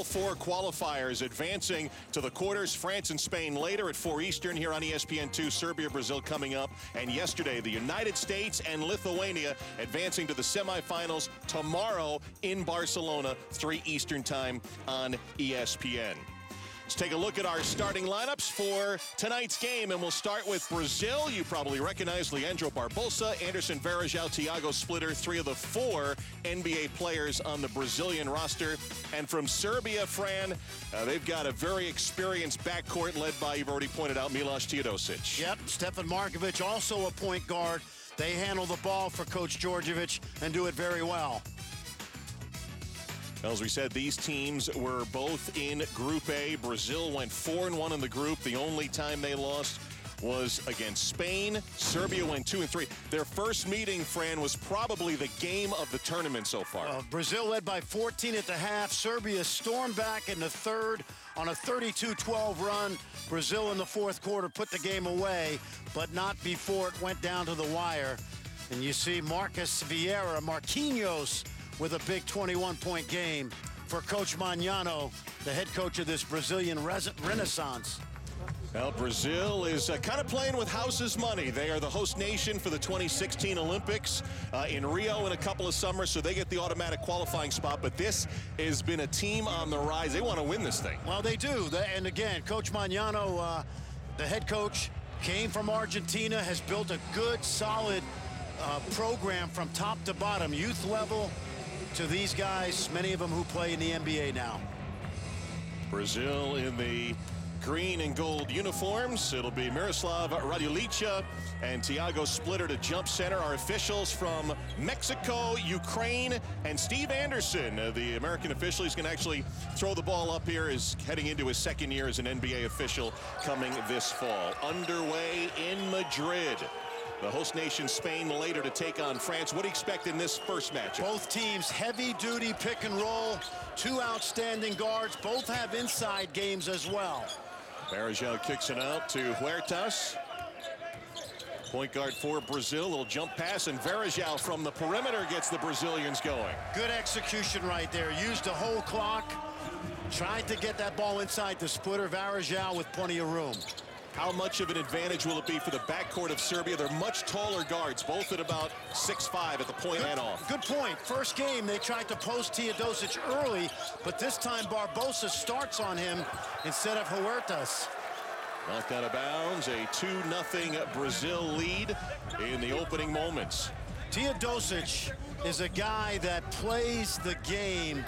all four qualifiers advancing to the quarters. France and Spain later at 4 Eastern here on ESPN2. Serbia, Brazil coming up. And yesterday, the United States and Lithuania advancing to the semifinals tomorrow in Barcelona, 3 Eastern time on ESPN. Let's take a look at our starting lineups for tonight's game, and we'll start with Brazil. You probably recognize Leandro Barbosa, Anderson Varejão, Thiago Splitter, 3 of the 4 NBA players on the Brazilian roster. And from Serbia, Fran, they've got a very experienced backcourt led by, you've already pointed out, Milos Teodosic. Yep, Stefan Markovic, also a point guard. They handle the ball for Coach Djordjevic and do it very well. As we said, these teams were both in Group A. Brazil went 4-1 in the group. The only time they lost was against Spain. Serbia went 2-3. Their first meeting, Fran, was probably the game of the tournament so far. Brazil led by 14 at the half. Serbia stormed back in the third on a 32-12 run. Brazil in the fourth quarter put the game away, but not before it went down to the wire. And you see Marcus Vieira, Marquinhos, with a big 21-point game for Coach Magnano, the head coach of this Brazilian Renaissance. Well, Brazil is kind of playing with house's money. They are the host nation for the 2016 Olympics in Rio in a couple of summers, so they get the automatic qualifying spot. But this has been a team on the rise. They want to win this thing. Well, they do. And again, Coach Magnano, the head coach, came from Argentina, has built a good, solid program from top to bottom, youth level, to these guys, many of them who play in the NBA now. Brazil in the green and gold uniforms. It'll be Miroslav Radulica and Thiago Splitter to jump center. Our officials from Mexico, Ukraine, and Steve Anderson, the American official. He's going to actually throw the ball up here, is heading into his second year as an NBA official coming this fall. Underway in Madrid. The host nation, Spain, later to take on France. What do you expect in this first matchup? Both teams, heavy-duty pick and roll. 2 outstanding guards. Both have inside games as well. Varejão kicks it out to Huertas. Point guard for Brazil. Little jump pass, and Varejão from the perimeter gets the Brazilians going. Good execution right there. Used the whole clock. Tried to get that ball inside the Splitter. Varejão with plenty of room. How much of an advantage will it be for the backcourt of Serbia? They're much taller guards, both at about 6'5" at the point and off. Good point. First game, they tried to post Teodosic early, but this time Barbosa starts on him instead of Huertas. Knocked out of bounds, a 2-0 Brazil lead in the opening moments. Teodosic is a guy that plays the game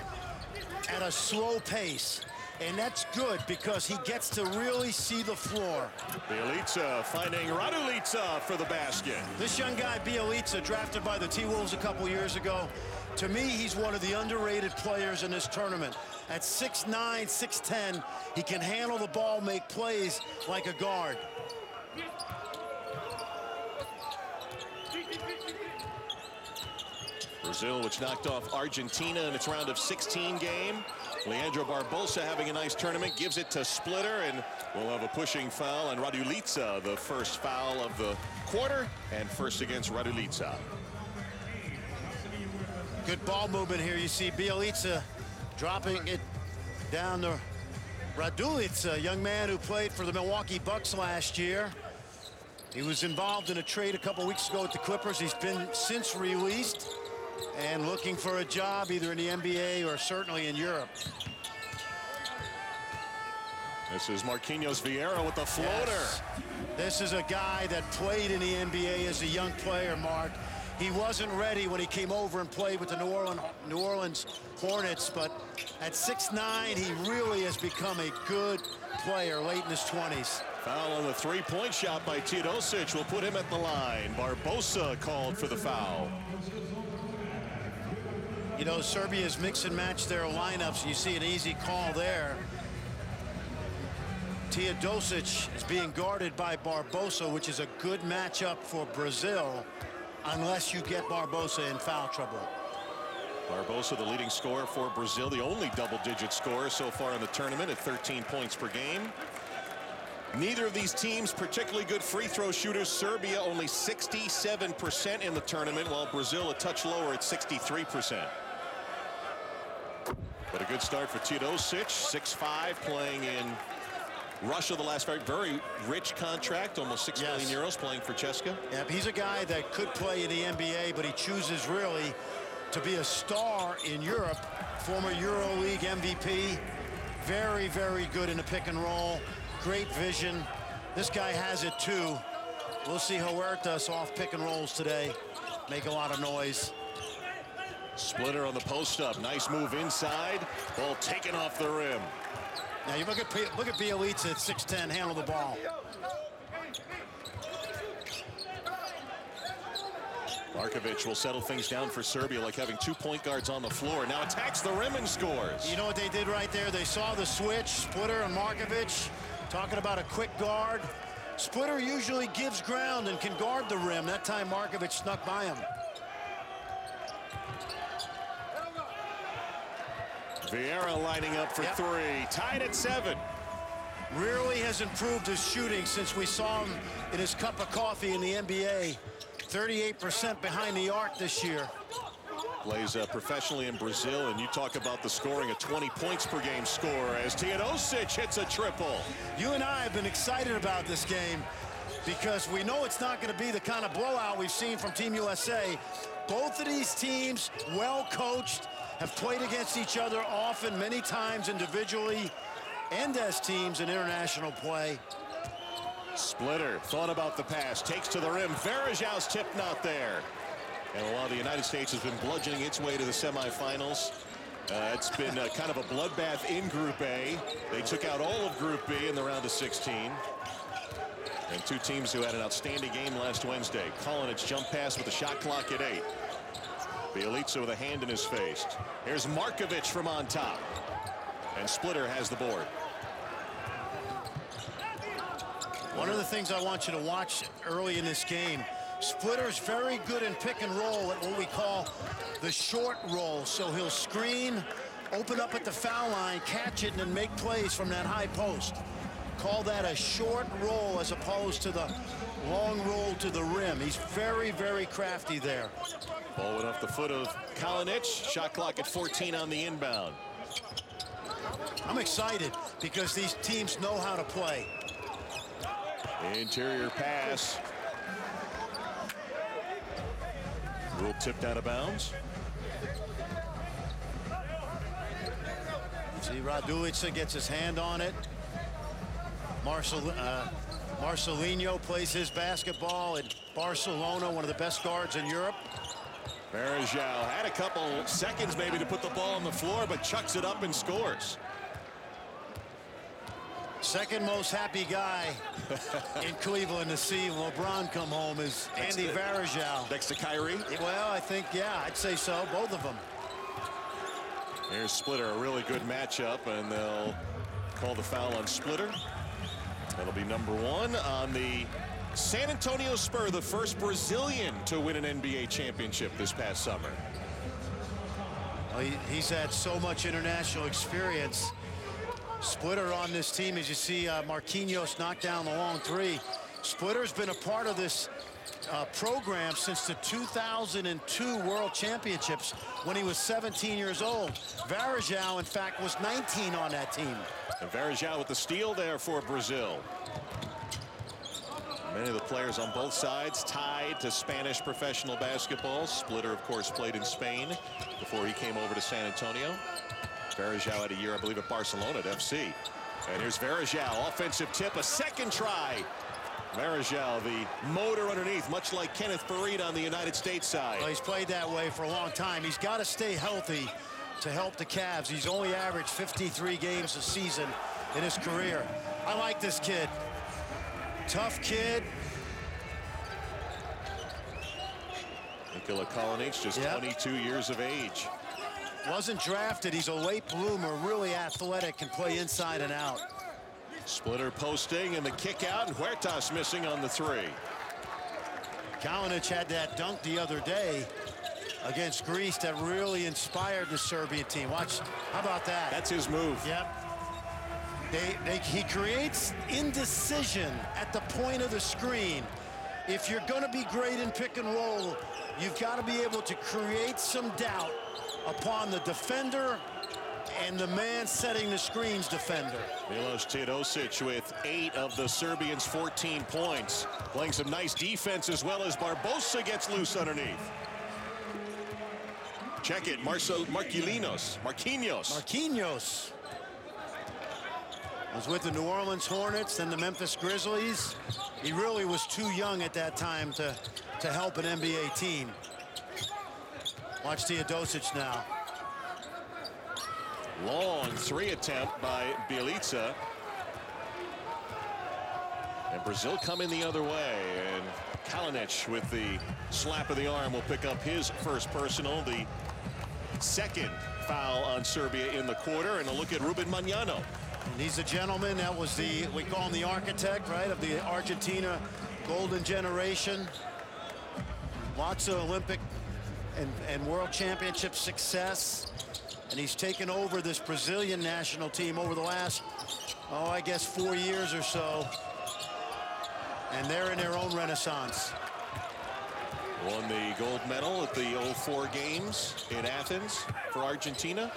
at a slow pace. And that's good because he gets to really see the floor. Bielica finding Radulica for the basket. This young guy, Bielica, drafted by the T-Wolves a couple years ago. To me, he's one of the underrated players in this tournament. At 6'9", 6'10", he can handle the ball, make plays like a guard. Brazil, which knocked off Argentina in its round of 16 game. Leandro Barbosa having a nice tournament, gives it to Splitter, and we'll have a pushing foul on Radulica, the first foul of the quarter, and first against Radulica. Good ball movement here. You see Bielica dropping it down to Radulica, a young man who played for the Milwaukee Bucks last year. He was involved in a trade a couple weeks ago with the Clippers. He's been since released and looking for a job either in the NBA or certainly in Europe. This is Marquinhos Vieira with the floater. Yes. This is a guy that played in the NBA as a young player, Mark. He wasn't ready when he came over and played with the New Orleans Hornets, but at 6'9", he really has become a good player late in his 20s. Foul on the three-point shot by Teodosic will put him at the line. Barbosa called for the foul. You know, Serbia's mix and match their lineups. You see an easy call there. Teodosic is being guarded by Barbosa, which is a good matchup for Brazil, unless you get Barbosa in foul trouble. Barbosa, the leading scorer for Brazil, the only double-digit scorer so far in the tournament at 13 points per game. Neither of these teams particularly good free throw shooters. Serbia only 67% in the tournament, while Brazil a touch lower at 63%. But a good start for Teodosic, 6'5", playing in Russia the last very rich contract, almost €6 million playing for CSKA. Yeah, he's a guy that could play in the NBA, but he chooses really to be a star in Europe. Former EuroLeague MVP, very good in the pick and roll, great vision. This guy has it too. We'll see Huertas off pick and rolls today, make a lot of noise. Splitter on the post up, nice move inside, ball taken off the rim. Now you look at Bielitsa at 6'10", handle the ball. Markovic will settle things down for Serbia, like having 2 point guards on the floor. Now attacks the rim and scores. You know what they did right there? They saw the switch, Splitter and Markovic, talking about a quick guard. Splitter usually gives ground and can guard the rim. That time Markovic snuck by him. Vieira lining up for three, tied at 7. Really has improved his shooting since we saw him in his cup of coffee in the NBA. 38% behind the arc this year. Plays professionally in Brazil, and you talk about the scoring, a 20 points per game scorer as Teodosic hits a triple. You and I have been excited about this game because we know it's not going to be the kind of blowout we've seen from Team USA. Both of these teams, well coached, have played against each other often, many times individually and as teams in international play. Splitter thought about the pass, takes to the rim. Varejão's tip not there. And while the United States has been bludgeoning its way to the semifinals, it's been kind of a bloodbath in Group A. They took out all of Group B in the round of 16. And two teams who had an outstanding game last Wednesday. Kalinic jump pass with the shot clock at 8. Bielitsa with a hand in his face. Here's Markovic from on top. And Splitter has the board. One of the things I want you to watch early in this game, Splitter's very good in pick and roll at what we call the short roll. So he'll screen, open up at the foul line, catch it, and then make plays from that high post. Call that a short roll as opposed to the long roll to the rim. He's very crafty there. Ball went off the foot of Kalinic. Shot clock at 14 on the inbound. I'm excited because these teams know how to play. Interior pass. Rule tipped out of bounds. See, Radulica gets his hand on it. Marcelinho plays his basketball in Barcelona, one of the best guards in Europe. Varejão had a couple seconds maybe to put the ball on the floor, but chucks it up and scores. Second most happy guy in Cleveland to see LeBron come home is Andy Varejão. Next to Kyrie? Well, I think, yeah, I'd say so, both of them. Here's Splitter, a really good matchup, and they'll call the foul on Splitter. That'll be number 1 on the San Antonio Spurs, the first Brazilian to win an NBA championship this past summer. Well, he's had so much international experience. Splitter on this team, as you see Marquinhos knock down the long 3. Splitter's been a part of this program since the 2002 World Championships when he was 17 years old. Varejão, in fact, was 19 on that team. And Varejão with the steal there for Brazil. Many of the players on both sides tied to Spanish professional basketball. Splitter, of course, played in Spain before he came over to San Antonio. Varejão had a year, I believe, at Barcelona at FC. And here's Varejão, offensive tip, a second try. Varejão, the motor underneath, much like Kenneth Faried on the United States side. Well, he's played that way for a long time. He's got to stay healthy to help the Cavs. He's only averaged 53 games a season in his career. I like this kid. Tough kid. Nikola Kalinic, just 22 years of age. Wasn't drafted. He's a late bloomer, really athletic, can play inside and out. Splitter posting and the kick out, and Huertas missing on the 3. Kalinic had that dunk the other day against Greece that really inspired the Serbian team. Watch, how about that? That's his move. Yep. He creates indecision at the point of the screen. If you're going to be great in pick and roll, you've got to be able to create some doubt upon the defender and the man setting the screens defender. Milos Teodosic with 8 of the Serbians' 14 points. Playing some nice defense as well as Barbosa gets loose underneath. Check it, Marquinhos. Was with the New Orleans Hornets and the Memphis Grizzlies. He really was too young at that time to help an NBA team. Watch Teodosic now. Long 3 attempt by Bjelica. And Brazil coming the other way. And Kalinic with the slap of the arm will pick up his first personal. The second foul on Serbia in the quarter. And a look at Ruben Magnano. And he's a gentleman. That was we call him the architect, right, of the Argentina golden generation. Lots of Olympic and world championship success. And he's taken over this Brazilian national team over the last, I guess 4 years or so. And they're in their own renaissance. Won the gold medal at the 04 games in Athens for Argentina.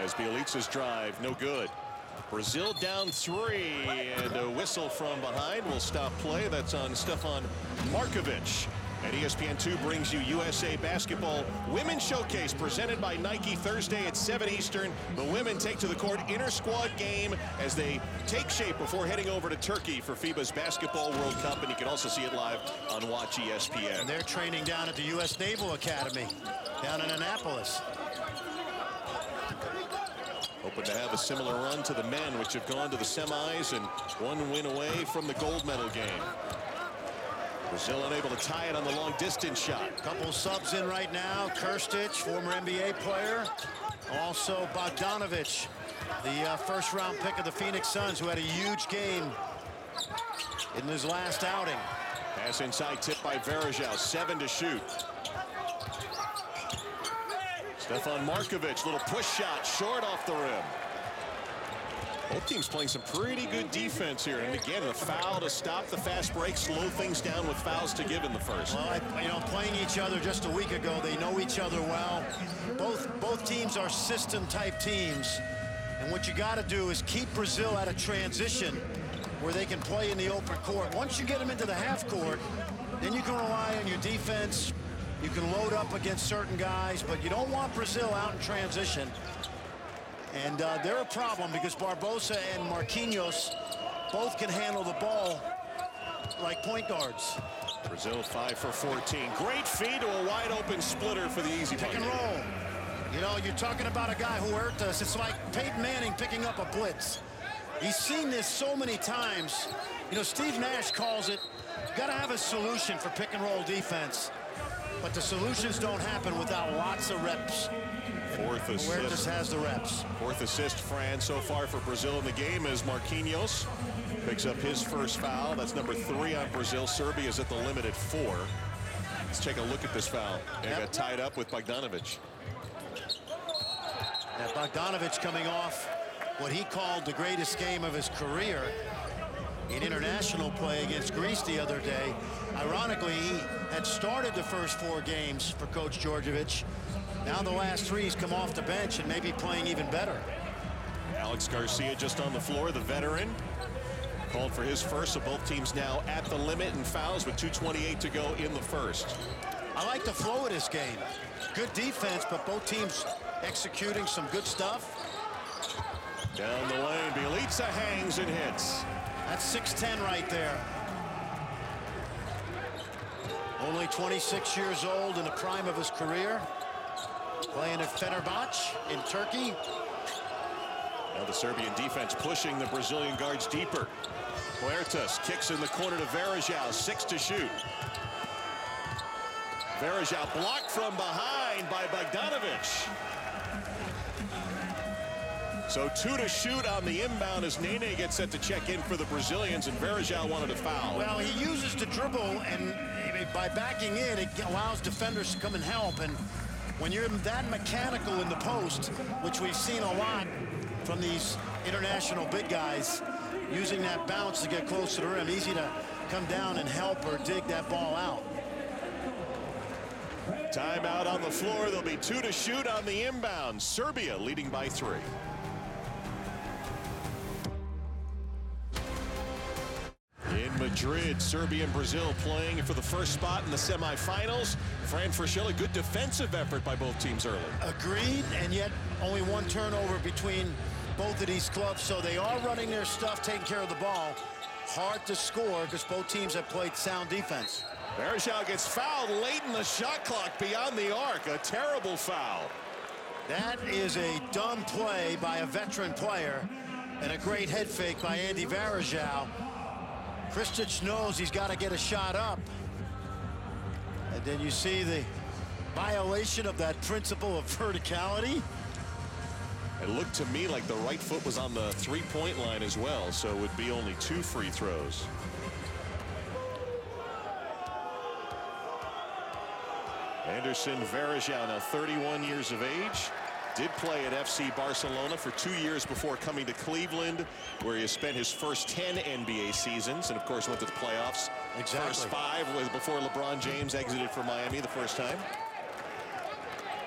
As Bjelica's drive, no good. Brazil down 3, and a whistle from behind will stop play. That's on Stefan Markovic. And ESPN2 brings you USA Basketball Women's Showcase presented by Nike Thursday at 7 Eastern. The women take to the court inter-squad game as they take shape before heading over to Turkey for FIBA's Basketball World Cup. And you can also see it live on Watch ESPN. And they're training down at the U.S. Naval Academy down in Annapolis. Hoping to have a similar run to the men, which have gone to the semis and 1 win away from the gold medal game. Brazil unable to tie it on the long distance shot. Couple subs in right now. Krstić, former NBA player. Also Bogdanovic, the first round pick of the Phoenix Suns, who had a huge game in his last outing. Pass inside, tipped by Varejao, 7 to shoot. Stefan Markovic, little push shot, short off the rim. Both teams playing some pretty good defense here. And again, a foul to stop the fast break, slow things down with fouls to give in the first. Well, playing each other just a week ago, they know each other well. Both teams are system-type teams. And what you got to do is keep Brazil at a transition where they can play in the open court. Once you get them into the half court, then you can rely on your defense. You can load up against certain guys, but you don't want Brazil out in transition. And they're a problem because Barbosa and Marquinhos both can handle the ball like point guards. Brazil 5 for 14. Great feed to a wide open splitter for the easy pick and roll. You're talking about a guy who hurt us. It's like Peyton Manning picking up a blitz. He's seen this so many times. Steve Nash calls it, got to have a solution for pick and roll defense. But the solutions don't happen without lots of reps. Fourth assist. Huertas has the reps. Fourth assist, Fran, so far for Brazil in the game as Marquinhos picks up his first foul. That's number 3 on Brazil. Serbia is at the limit at 4. Let's take a look at this foul. And got tied up with Bogdanovic. Now Bogdanovic coming off what he called the greatest game of his career in international play against Greece the other day. Ironically, he had started the first 4 games for Coach Djordjevic. Now the last 3 he's come off the bench and maybe playing even better. Alex Garcia just on the floor, the veteran. Called for his first, so both teams now at the limit in fouls with 2:28 to go in the first. I like the flow of this game. Good defense, but both teams executing some good stuff. Down the lane, Bjelica hangs and hits. That's 6'10" right there. Only 26 years old in the prime of his career. Playing at Fenerbahce in Turkey. Now the Serbian defense pushing the Brazilian guards deeper. Huertas kicks in the corner to Varejao, 6 to shoot. Varejao blocked from behind by Bogdanovic. So 2 to shoot on the inbound as Nene gets set to check in for the Brazilians, and Varejao wanted a foul. Well, he uses the dribble, and by backing in, it allows defenders to come and help. And when you're that mechanical in the post, which we've seen a lot from these international big guys, using that bounce to get close to the rim, easy to come down and help or dig that ball out. Timeout on the floor. There'll be 2 to shoot on the inbound. Serbia leading by 3. In Madrid, Serbia and Brazil playing for the first spot in the semifinals. Fran Fraschilla, a good defensive effort by both teams early. Agreed, and yet only 1 turnover between both of these clubs, so they are running their stuff, taking care of the ball. Hard to score because both teams have played sound defense. Varejao gets fouled late in the shot clock beyond the arc. A terrible foul. That is a dumb play by a veteran player and a great head fake by Andy Varejao. Kristic knows he's got to get a shot up. And then you see the violation of that principle of verticality. It looked to me like the right foot was on the three-point line as well, so it would be only 2 free throws. Anderson Varejao, now 31 years of age, did play at FC Barcelona for 2 years before coming to Cleveland, where he spent his first 10 NBA seasons, and of course went to the playoffs. Exactly. First 5 was before LeBron James exited for Miami the first time.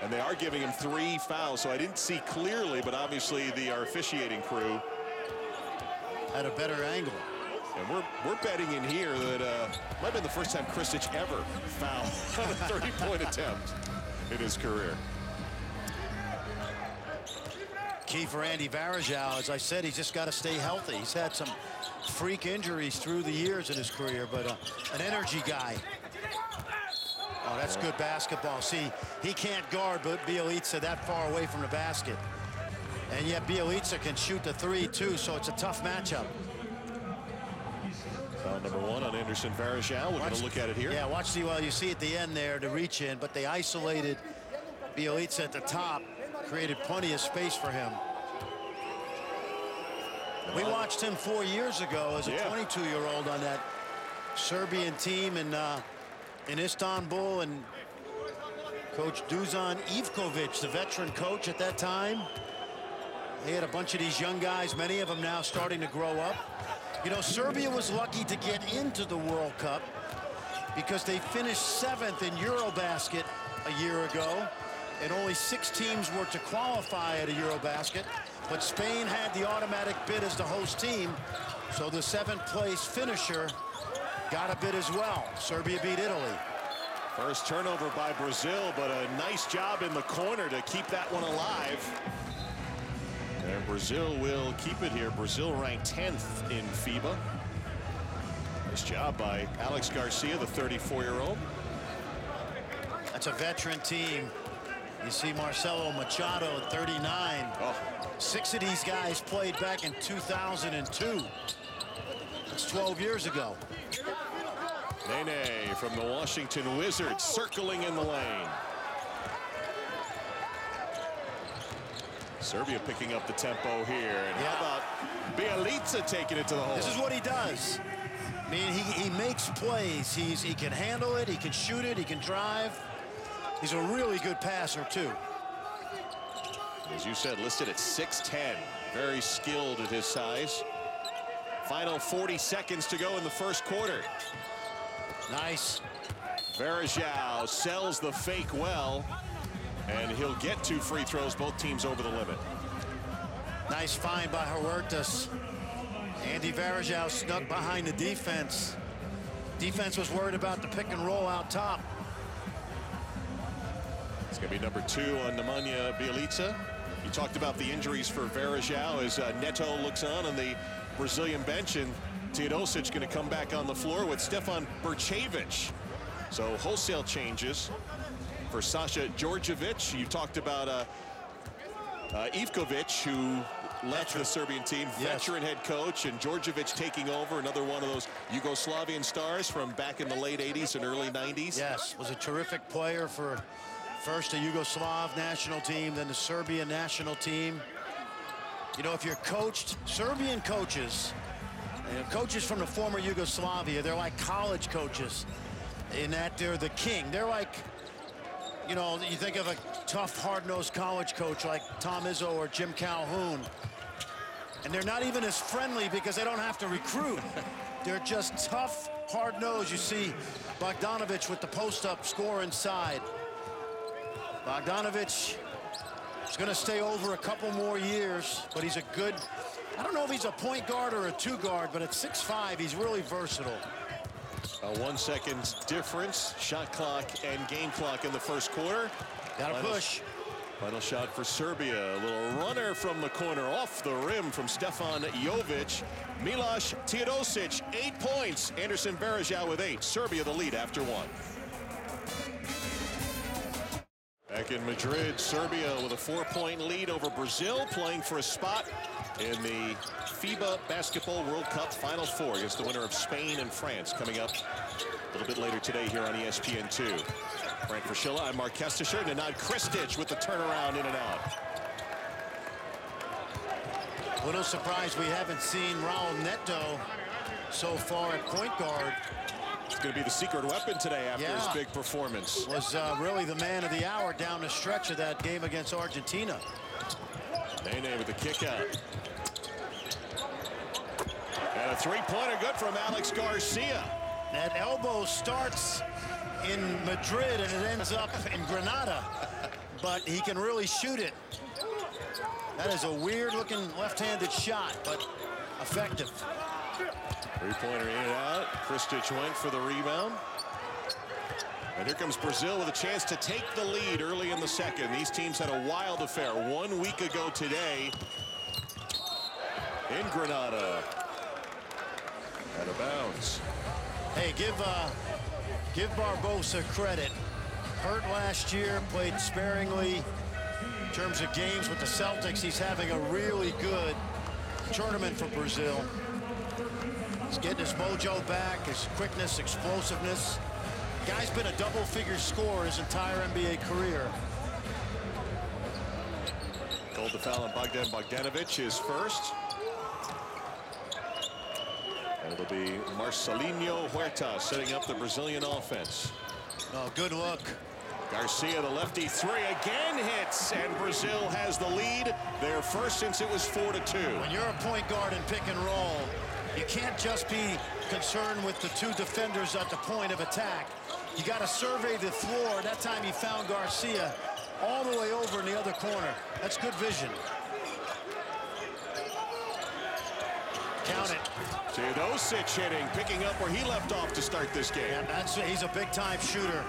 And they are giving him 3 fouls, so I didn't see clearly, but obviously our officiating crew had a better angle. And we're betting in here that might have been the first time Kristic ever fouled on a 30-point attempt in his career. Key for Andy Varejao, as I said, he's just got to stay healthy. He's had some freak injuries through the years in his career, but an energy guy. Oh, that's good basketball. See, he can't guard but Bjelica that far away from the basket. And yet Bjelica can shoot the 3 too, so it's a tough matchup. Foul number 1 on Anderson Varejao. We're going to look at it here. Yeah, watch the, well, you see at the end there to reach in, but they isolated Bjelica at the top, created plenty of space for him. We watched him 4 years ago as a 22-year-old on that Serbian team in Istanbul, and Coach Dusan Ivkovic, the veteran coach at that time. They had a bunch of these young guys, many of them now starting to grow up. You know, Serbia was lucky to get into the World Cup because they finished 7th in Eurobasket a year ago, and only 6 teams were to qualify at a Eurobasket. But Spain had the automatic bid as the host team, so the 7th place finisher got a bid as well. Serbia beat Italy. First turnover by Brazil, but a nice job in the corner to keep that one alive. And Brazil will keep it here. Brazil ranked 10th in FIBA. Nice job by Alex Garcia, the 34-year-old. That's a veteran team. You see Marcelo Machado at 39. Oh. 6 of these guys played back in 2002. That's 12 years ago. Nene from the Washington Wizards circling in the lane. Serbia picking up the tempo here. And how about Bjelica taking it to the hole? This is what he does. I mean, he makes plays. He can handle it, he can shoot it, he can drive. He's a really good passer, too. As you said, listed at 6'10". Very skilled at his size. Final 40 seconds to go in the first quarter. Nice. Varejao sells the fake well, and he'll get 2 free throws, both teams over the limit. Nice find by Huertas. Andy Varejao snuck behind the defense. Defense was worried about the pick and roll out top. It's going to be number 2 on Nemanja Bjelica. You talked about the injuries for Varejao as Neto looks on the Brazilian bench, and Teodosic going to come back on the floor with Stefan Brčević. So wholesale changes for Sasha Djordjevic. You talked about Ivkovic, who left the Serbian team, veteran head coach, and Djordjevic taking over, another one of those Yugoslavian stars from back in the late 80s and early 90s. Yes, was a terrific player for first the Yugoslav national team, then the Serbian national team. You know, if you're coached, Serbian coaches, coaches from the former Yugoslavia, they're like college coaches in that they're the king. They're like, you know, you think of a tough, hard-nosed college coach like Tom Izzo or Jim Calhoun, and they're not even as friendly because they don't have to recruit. They're just tough, hard-nosed. You see Bogdanovic with the post-up score inside. Bogdanovic is going to stay over a couple more years, but he's a good, I don't know if he's a point guard or a two guard, but at 6'5", he's really versatile. A 1 second difference, shot clock and game clock in the first quarter. Got to push. Final shot for Serbia. A little runner from the corner off the rim from Stefan Jovic. Miloš Teodosic, 8 points. Anderson Varejao with 8. Serbia the lead after 1. Back in Madrid, Serbia with a 4-point lead over Brazil, playing for a spot in the FIBA Basketball World Cup Final Four against the winner of Spain and France, coming up a little bit later today here on ESPN2. Frank Fraschilla, I'm Mark Kestisher. Nenad Kristic with the turnaround in and out. A little surprised we haven't seen Raul Neto so far at point guard. It's going to be the secret weapon today after his big performance. Was really the man of the hour down the stretch of that game against Argentina. Nene with the kick out. And a three-pointer good from Alex Garcia. That elbow starts in Madrid and it ends up in Granada, but he can really shoot it. That is a weird-looking left-handed shot, but effective. Three-pointer in and out. Kristic went for the rebound. And here comes Brazil with a chance to take the lead early in the second. These teams had a wild affair 1 week ago today in Granada. Out of bounds. Hey, give Barbosa credit. Hurt last year, played sparingly in terms of games with the Celtics. He's having a really good tournament for Brazil. He's getting his mojo back, his quickness, explosiveness. Guy's been a double-figure scorer his entire NBA career. Called the foul on Bogdan Bogdanovic, his first. And it'll be Marcelinho Huerta setting up the Brazilian offense. Oh, good look. Garcia, the lefty three, again hits, and Brazil has the lead. Their first since it was 4-2. When you're a point guard in pick and roll, you can't just be concerned with the two defenders at the point of attack. You got to survey the floor. That time he found Garcia all the way over in the other corner. That's good vision. Count it. Teodosic hitting, picking up where he left off to start this game. Yeah, he's a big-time shooter.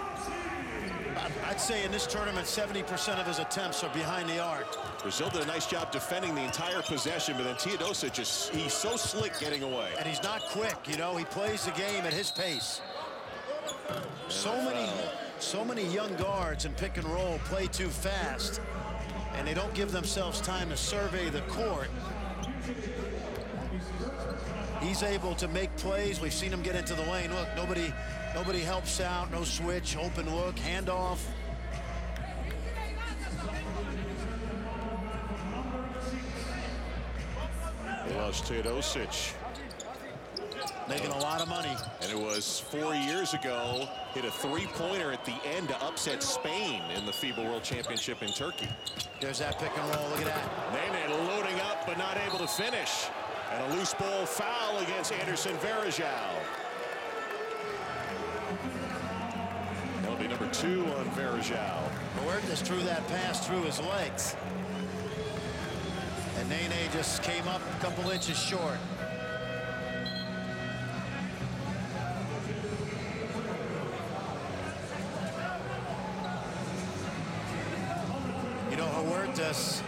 I'd say in this tournament, 70% of his attempts are behind the arc. Brazil did a nice job defending the entire possession, but then Teodosic, he's so slick getting away. And he's not quick, you know. He plays the game at his pace. So many young guards in pick and roll play too fast, and they don't give themselves time to survey the court. He's able to make plays. We've seen him get into the lane. Look, nobody helps out. No switch, open look, handoff. Miloš Teodosic. Making a lot of money. And it was 4 years ago, hit a three-pointer at the end to upset Spain in the FIBA World Championship in Turkey. There's that pick and roll. Look at that. Nene loading up, but not able to finish. And a loose ball foul against Anderson Varejao. That'll be number 2 on Varejao. Huertas threw that pass through his legs. And Nene just came up a couple inches short. You know, Huertas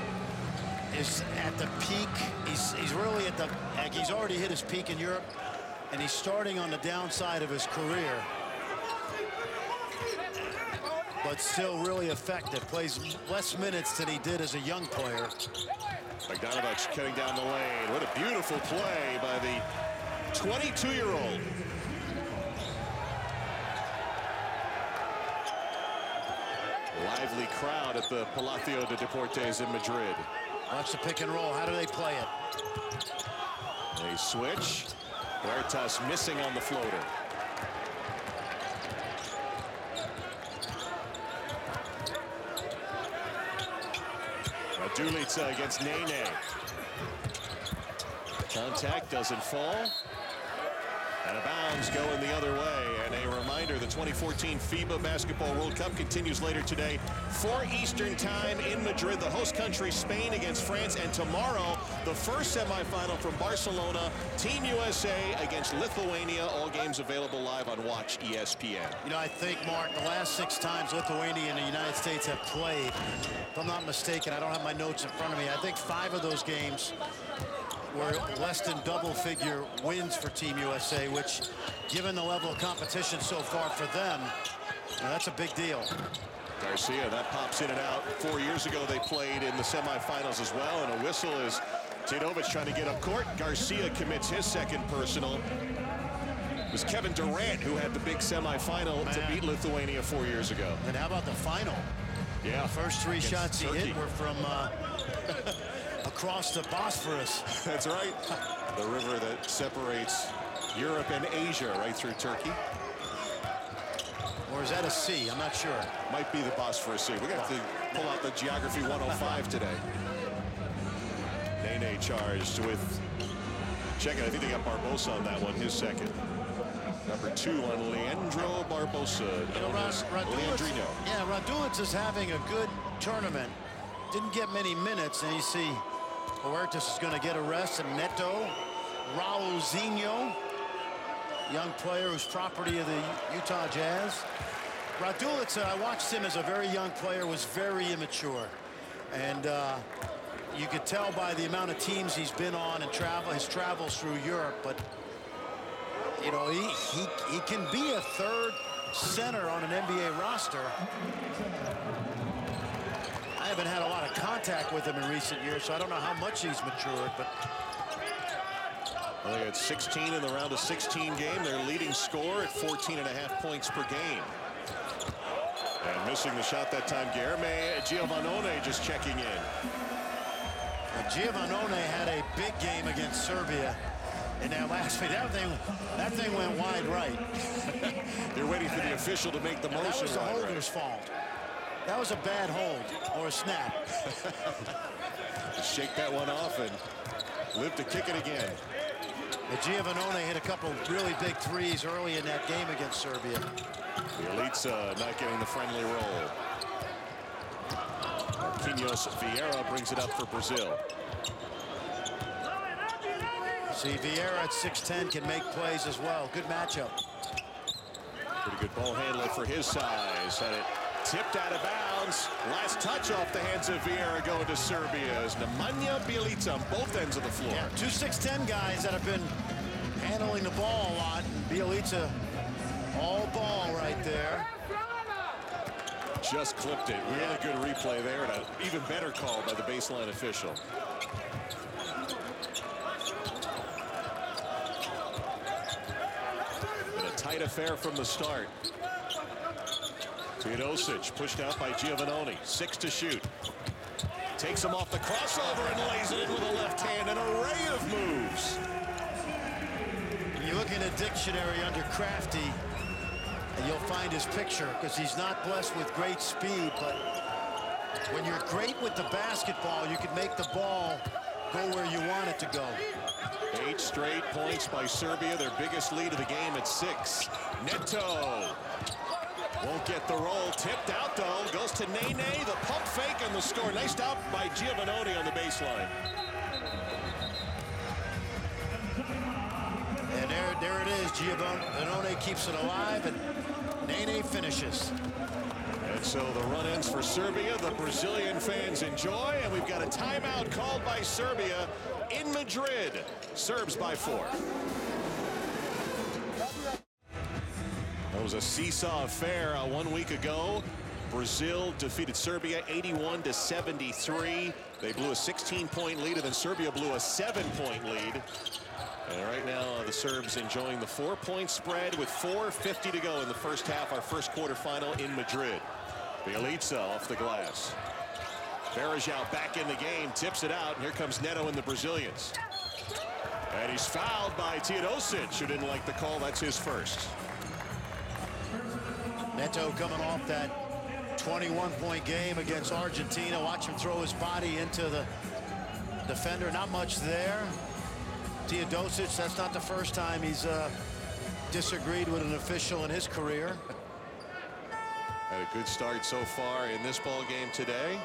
is at the peak. He's really at the, like, he's already hit his peak in Europe, and he's starting on the downside of his career. But still really effective. Plays less minutes than he did as a young player. Bogdanovic cutting down the lane. What a beautiful play by the 22-year-old. Lively crowd at the Palacio de Deportes in Madrid. Watch the pick and roll. How do they play it? They switch. Huertas missing on the floater. Dulica against Nene. Contact doesn't fall. And a bounds going the other way. And a reminder, the 2014 FIBA Basketball World Cup continues later today, 4 Eastern time in Madrid. The host country, Spain, against France. And tomorrow, the first semifinal from Barcelona, Team USA against Lithuania. All games available live on Watch ESPN. You know, I think, Mark, the last 6 times Lithuania and the United States have played, if I'm not mistaken, I don't have my notes in front of me, I think 5 of those games were less than double-figure wins for Team USA, which, given the level of competition so far for them, you know, that's a big deal. Garcia, that pops in and out. 4 years ago, they played in the semifinals as well, and a whistle is Teodosic trying to get up court. Garcia commits his second personal. It was Kevin Durant who had the big semifinal to beat Lithuania 4 years ago. And how about the final? Yeah. The first 3 shots he Turkey hit were from across the Bosphorus. That's right. The river that separates Europe and Asia right through Turkey. Or is that a sea? I'm not sure. Might be the Bosphorus Sea. We're going to have to pull out the Geography 105 today. Nene charged with, check it, I think they got Barbosa on that one, his second. Number 2 on Leandro Barbosa. You know, Leandrino. Yeah, Radulic is having a good tournament. Didn't get many minutes, and you see Huertas is going to get a rest, and Neto, Raulzinho, young player who's property of the Utah Jazz. Radulic, I watched him as a very young player, was very immature. And you could tell by the amount of teams he's been on and his travels through Europe, but you know, he can be a third center on an NBA roster. I haven't had a lot of contact with him in recent years, so I don't know how much he's matured, but well, they had 16 in the round of 16 game. Their leading scorer at 14.5 points per game. And missing the shot that time, Guilherme Giovannone just checking in. Giovannone had a big game against Serbia in that last week. That thing went wide right. They're waiting for the official to make the motion. That was the holder's fault. That was a bad hold or a snap. Shake that one off and live to kick it again. Giovannone hit a couple really big threes early in that game against Serbia. Bielitsa not getting the friendly roll. Marquinhos Vieira brings it up for Brazil. See, Vieira at 6'10" can make plays as well. Good matchup. Pretty good ball handler for his size. Had it tipped out of bounds. Last touch off the hands of Vieira going to Serbia as Nemanja Bielitsa on both ends of the floor. Yeah, 2 6'10" guys that have been handling the ball a lot. Bielitsa all ball right there. Just clipped it. Really good replay there, and an even better call by the baseline official. Been a tight affair from the start. Teodosic pushed out by Giovannone. 6 to shoot. Takes him off the crossover and lays it in with a left hand. An array of moves. You look in a dictionary under Crafty, and you'll find his picture, because he's not blessed with great speed, but when you're great with the basketball, you can make the ball go where you want it to go. 8 straight points by Serbia, their biggest lead of the game at 6. Neto won't get the roll. Tipped out, though. Goes to Nene. The pump fake on the score. Nice out by Giovannone on the baseline. And there it is. Giovannone keeps it alive, and Nene finishes. And so the run ends for Serbia. The Brazilian fans enjoy, and we've got a timeout called by Serbia in Madrid. Serbs by 4. That was a seesaw affair 1 week ago. Brazil defeated Serbia 81-73. They blew a 16-point lead, and then Serbia blew a 7-point lead. And right now, the Serbs enjoying the 4-point spread with 4:50 to go in the first half, our first quarterfinal in Madrid. Bielitsa off the glass. Varejao back in the game, tips it out, and here comes Neto and the Brazilians. And he's fouled by Teodosic, who didn't like the call. That's his first. Neto coming off that 21-point game against Argentina. Watch him throw his body into the defender. Not much there. Teodosic, that's not the first time he's disagreed with an official in his career. Had a good start so far in this ball game today,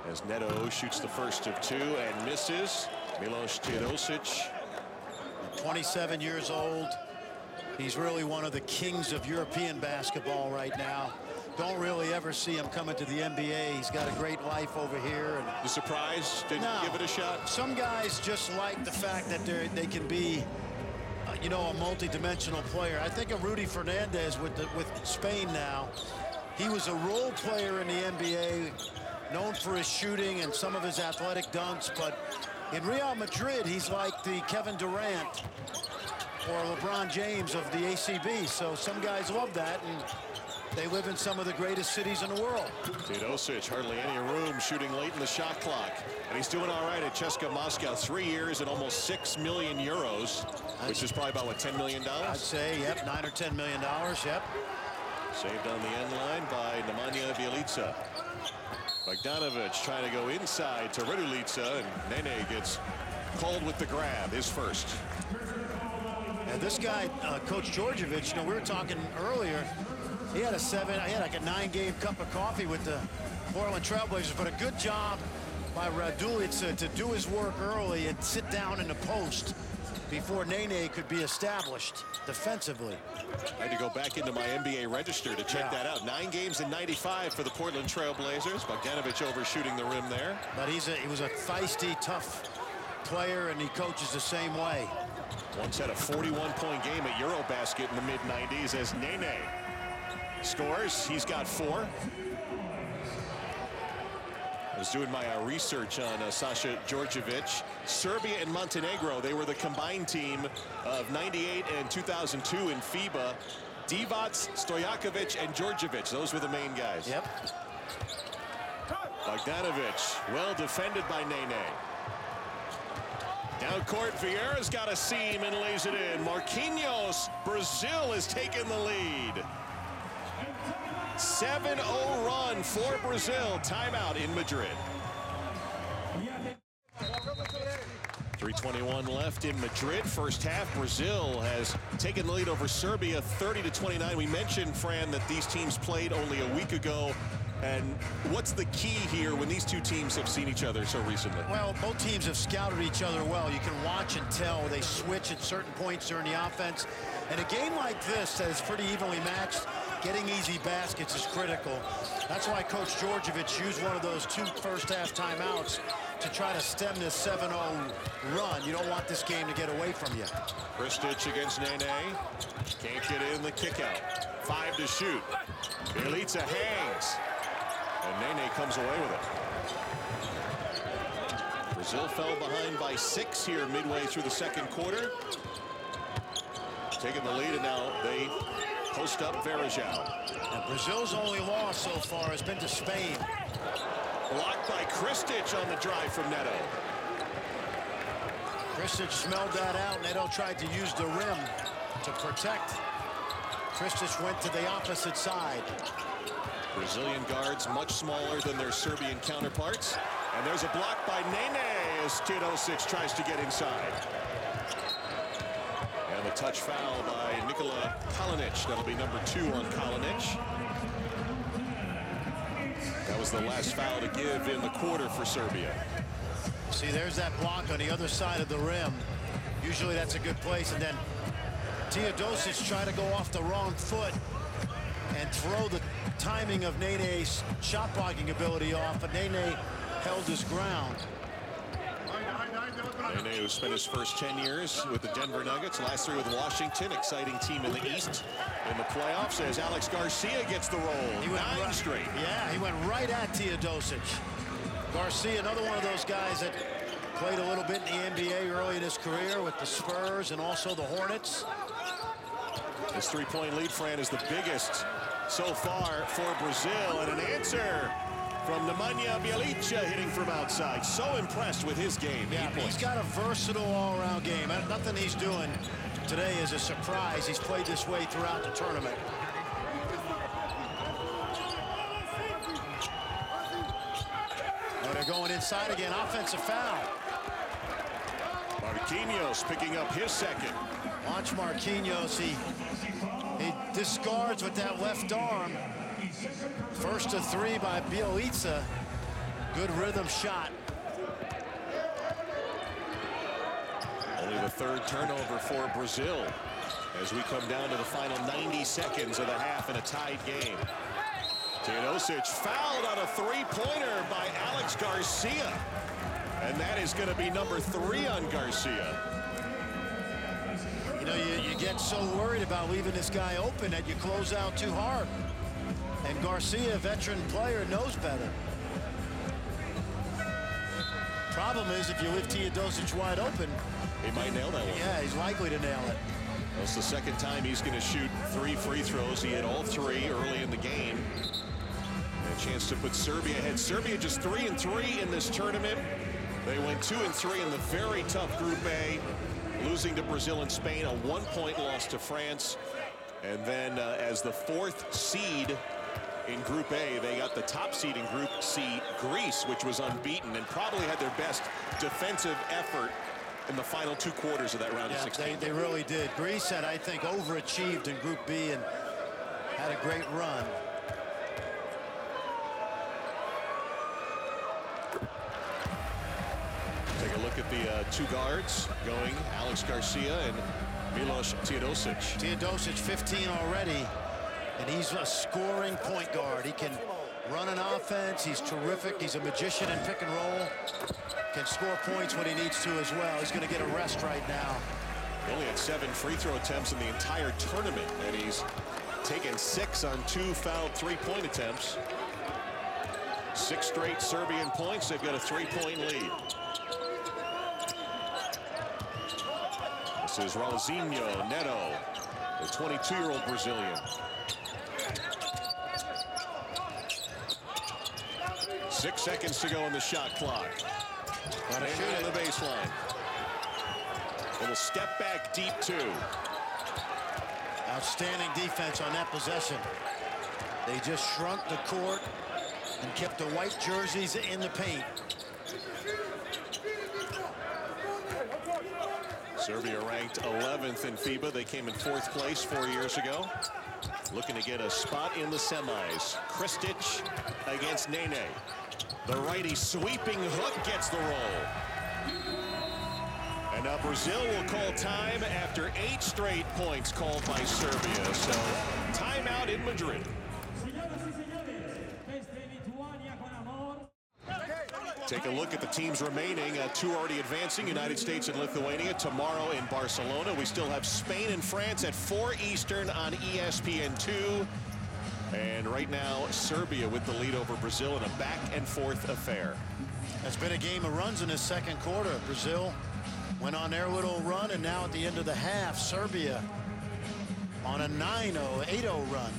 as Neto shoots the first of two and misses. Milos Teodosic, 27 years old. He's really one of the kings of European basketball right now. Don't really ever see him coming to the NBA. He's got a great life over here. And you surprised? Didn't give it a shot? Some guys just like the fact that they can be, you know, a multi-dimensional player. I think of Rudy Fernandez with Spain now. He was a role player in the NBA, known for his shooting and some of his athletic dunks, but in Real Madrid, he's like the Kevin Durant or LeBron James of the ACB. So some guys love that, and they live in some of the greatest cities in the world. Teodosic, hardly any room, shooting late in the shot clock. And he's doing all right at CSKA Moscow. 3 years and almost 6 million euros, which is probably about, what, $10 million? I'd say, yep, $9 or $10 million, yep. Saved on the end line by Nemanja Bjelica. Bogdanovic trying to go inside to Redulica, and Nene gets called with the grab, his first. And this guy, Coach Djordjevic, you know, we were talking earlier, he had like a 9-game cup of coffee with the Portland Trailblazers, but a good job by Redulica to do his work early and sit down in the post before Nene could be established defensively. I had to go back into my NBA register to check that out. 9 games in 95 for the Portland Trailblazers. Bogdanovic overshooting the rim there. But he was a feisty, tough player, and he coaches the same way. Once had a 41-point game at Eurobasket in the mid-90s as Nene scores. He's got 4. I was doing my research on Sasha Djordjevic. Serbia and Montenegro, they were the combined team of 98 and 2002 in FIBA. Divac, Stojakovic, and Djordjevic, those were the main guys. Yep. Bogdanovic, well defended by Nene. Down court, Vieira's got a seam and lays it in. Marquinhos, Brazil has taken the lead. 7-0 run for Brazil. Timeout in Madrid. 3:21 left in Madrid. First half, Brazil has taken the lead over Serbia 30-29. We mentioned, Fran, that these teams played only a week ago. And what's the key here when these two teams have seen each other so recently? Well, both teams have scouted each other well. You can watch and tell they switch at certain points during the offense. And a game like this that is pretty evenly matched, getting easy baskets is critical. That's why Coach Djordjevic used one of those 2 first-half timeouts to try to stem this 7-0 run. You don't want this game to get away from you. Kristic against Nene. Can't get in the kick out. 5 to shoot. Bjelica hangs. And Nene comes away with it. Brazil fell behind by 6 here midway through the second quarter. Taking the lead, and now they post up Varejao. And Brazil's only loss so far has been to Spain. Blocked by Kristic on the drive from Neto. Kristic smelled that out. Neto tried to use the rim to protect. Kristic went to the opposite side. Brazilian guards much smaller than their Serbian counterparts. And there's a block by Nene as Teodosic tries to get inside. And the touch foul by Nikola Kalinic. That'll be number 2 on Kalinic. That was the last foul to give in the quarter for Serbia. See, there's that block on the other side of the rim. Usually that's a good place. And then Teodosic tried to go off the wrong foot and throw the timing of Nene's shot blocking ability off, but Nene held his ground. Nene, who spent his first 10 years with the Denver Nuggets, last 3 with Washington, exciting team in the East in the playoffs, as Alex Garcia gets the roll. He went 9 straight. Yeah, he went right at Teodosic. Garcia, another one of those guys that played a little bit in the NBA early in his career with the Spurs and also the Hornets. His 3-point lead, Fran, is the biggest so far for Brazil, and an answer from Nemanja Bjelica hitting from outside. So impressed with his game. Yeah, he's got a versatile all-around game. Nothing he's doing today is a surprise. He's played this way throughout the tournament. Oh, they're going inside again. Offensive foul. Marquinhos picking up his second. Watch Marquinhos. He discards with that left arm. First to three by Bielitsa. Good rhythm shot. Only the third turnover for Brazil as we come down to the final 90 seconds of the half in a tied game. Teodosic fouled on a three-pointer by Alex Garcia. And that is going to be number 3 on Garcia. You know, you get so worried about leaving this guy open that you close out too hard. And Garcia, a veteran player, knows better. Problem is, if you leave Teodosic wide open, he might nail that one. Yeah, he's likely to nail it. That's the second time he's going to shoot 3 free throws. He had all 3 early in the game. A chance to put Serbia ahead. Serbia just 3-3 in this tournament. They went 2-3 in the very tough Group A, losing to Brazil and Spain, a 1-point loss to France. And then as the 4th seed in Group A, they got the top seed in Group C, Greece, which was unbeaten and probably had their best defensive effort in the final 2 quarters of that round of 16. They really did. Greece had, I think, overachieved in Group B and had a great run. Take a look at the 2 guards going, Alex Garcia and Milos Teodosic. Teodosic 15 already, and he's a scoring point guard. He can run an offense. He's terrific. He's a magician in pick and roll. Can score points when he needs to as well. He's going to get a rest right now. He only had 7 free throw attempts in the entire tournament, and he's taken 6 on 2 fouled 3-point attempts. 6 straight Serbian points. They've got a 3-point lead. This is Raulzinho Neto, the 22-year-old Brazilian. 6 seconds to go on the shot clock. Got to shoot on the baseline. Little step back deep 2. Outstanding defense on that possession. They just shrunk the court and kept the white jerseys in the paint. Serbia ranked 11th in FIBA. They came in 4th place 4 years ago. Looking to get a spot in the semis. Kristic against Nene. The righty sweeping hook gets the roll. And now Brazil will call time after 8 straight points called by Serbia. So timeout in Madrid. Take a look at the teams remaining. 2 already advancing, United States and Lithuania. Tomorrow in Barcelona. We still have Spain and France at 4 Eastern on ESPN2. And right now, Serbia with the lead over Brazil in a back-and-forth affair. It's been a game of runs in the second quarter. Brazil went on their little run, and now at the end of the half, Serbia on a 9-0, 8-0 run.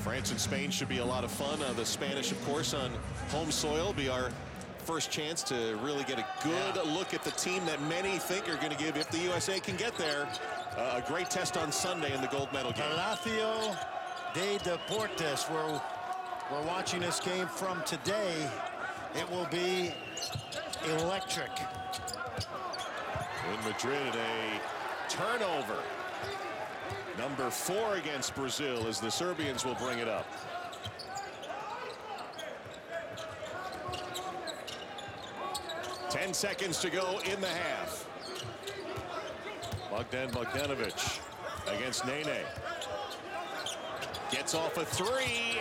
France and Spain should be a lot of fun. The Spanish, of course, on home soil be our first chance to really get a good look at the team that many think are going to give, if the USA can get there, a great test on Sunday in the gold medal game. Palacio de Deportes, where we're watching this game from today. It will be electric. In Madrid, a turnover. Number 4 against Brazil as the Serbians will bring it up. Ten seconds to go in the half. Bogdanovic against Nene. Gets off a 3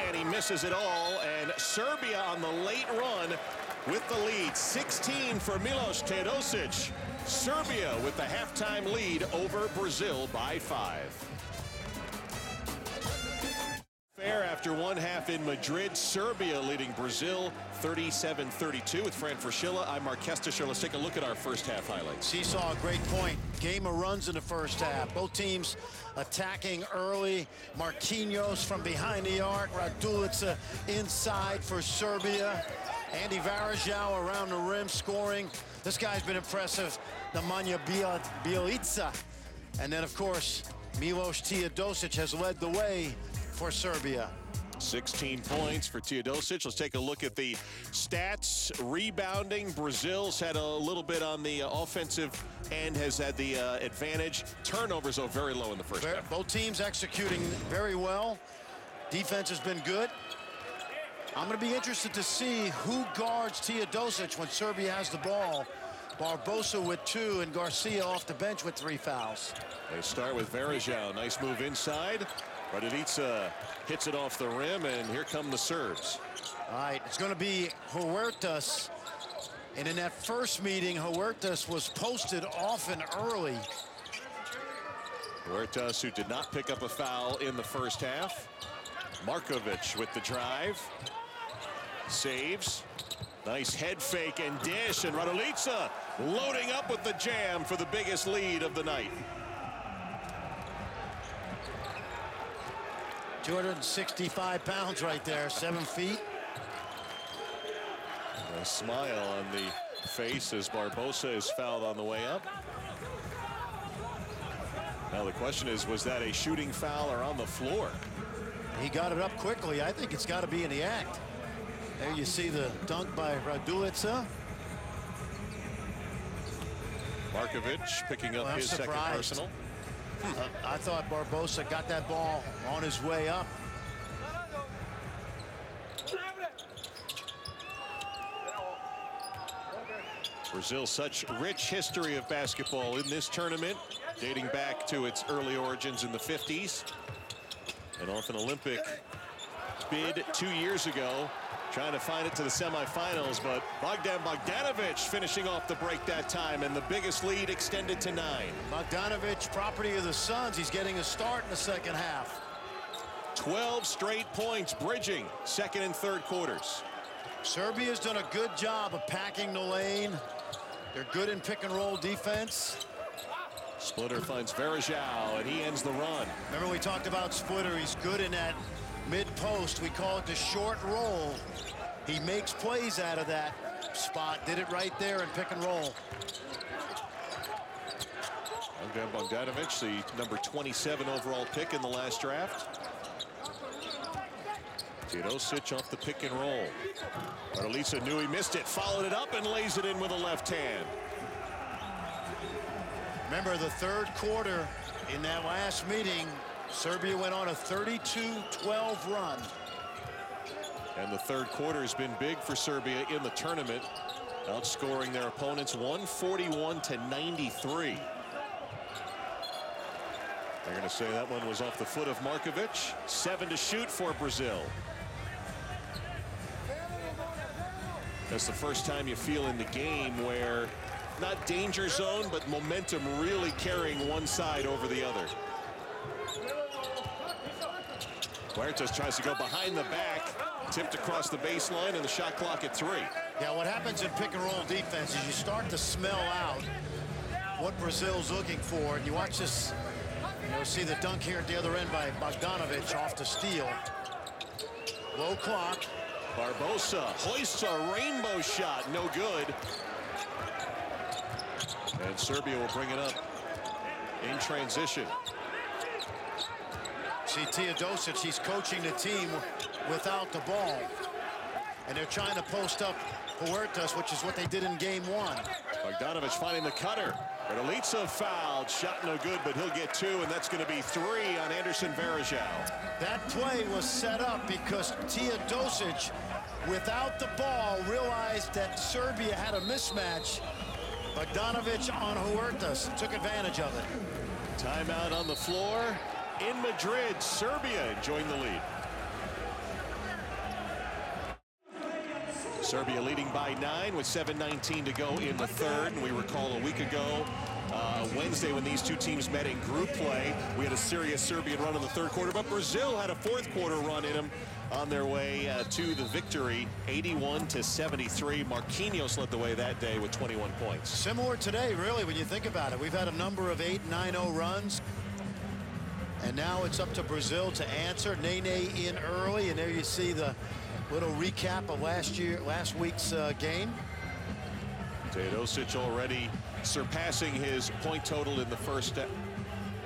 and he misses it all. And Serbia on the late run with the lead. 16 for Milos Teodosic. Serbia with the halftime lead over Brazil by 5. Fair after 1 half in Madrid. Serbia leading Brazil 37-32 with Fran Fraschilla. I'm Mark Kestisher. Let's take a look at our first half highlights. Seesaw, great point. Game of runs in the first half. Both teams attacking early. Marquinhos from behind the arc. Radulica inside for Serbia. Andy Varejao around the rim scoring. This guy's been impressive. Nemanja Bjelica. And then, of course, Milos Teodosic has led the way for Serbia. 16 points for Teodosic. Let's take a look at the stats. Rebounding, Brazil's had a little bit on the offensive end, has had the advantage. Turnovers are very low in the first half. Both teams executing very well. Defense has been good. I'm going to be interested to see who guards Teodosic when Serbia has the ball. Barbosa with 2 and Garcia off the bench with 3 fouls. They start with Varejao. Nice move inside. Raduljica hits it off the rim, and here come the Serbs. All right, it's going to be Huertas. And in that first meeting, Huertas was posted often early. Huertas, who did not pick up a foul in the first half. Markovic with the drive. Saves. Nice head fake and dish, and Raduljica loading up with the jam for the biggest lead of the night. 265 pounds right there, 7 feet. A smile on the face as Barbosa is fouled on the way up. Now the question is, was that a shooting foul or on the floor? He got it up quickly. I think it's got to be in the act. There you see the dunk by Raduljica. Markovic picking up his second personal. I thought Barbosa got that ball on his way up. Brazil, such rich history of basketball in this tournament, dating back to its early origins in the 50s. And off an Olympic bid 2 years ago, trying to find it to the semifinals, but Bogdanovic finishing off the break that time, and the biggest lead extended to 9. Bogdanovic, property of the Suns. He's getting a start in the second half. 12 straight points, bridging second and third quarters. Serbia's done a good job of packing the lane. They're good in pick and roll defense. Splitter finds Varejao, and he ends the run. Remember we talked about Splitter. He's good in that mid-post. We call it the short roll. He makes plays out of that spot. Did it right there in pick and roll. Bogdanovic, the number 27 overall pick in the last draft. Teodosic off the pick and roll. Raduljica knew he missed it, followed it up, and lays it in with a left hand. Remember the third quarter in that last meeting, Serbia went on a 32-12 run. And the third quarter has been big for Serbia in the tournament, outscoring their opponents 141-93. They're going to say that one was off the foot of Markovic. 7 to shoot for Brazil. That's the first time you feel in the game where not danger zone, but momentum really carrying one side over the other. Huertas tries to go behind the back, tipped across the baseline, and the shot clock at 3. Yeah, what happens in pick and roll defense is you start to smell out what Brazil's looking for, and you watch this. You'll see the dunk here at the other end by Bogdanovic off the steal. Low clock. Barbosa hoists a rainbow shot, no good. And Serbia will bring it up in transition. See Teodosic, he's coaching the team without the ball. And they're trying to post up Huertas, which is what they did in game 1. Bogdanovic finding the cutter. Raduljica fouled, shot no good, but he'll get 2, and that's going to be 3 on Anderson Varejao. That play was set up because Teodosic, without the ball, realized that Serbia had a mismatch. Bogdanovic on Huertas took advantage of it. Timeout on the floor in Madrid. Serbia enjoying the lead. Serbia leading by 9 with 7:19 to go in the third. And we recall a week ago, Wednesday, when these two teams met in group play, we had a serious Serbian run in the third quarter, but Brazil had a fourth quarter run in them on their way to the victory, 81-73. Marquinhos led the way that day with 21 points. Similar today, really, when you think about it. We've had a number of 8-9-0 runs, and now it's up to Brazil to answer. Nene in early, and there you see the little recap of last week's game. Teodosic already surpassing his point total in the first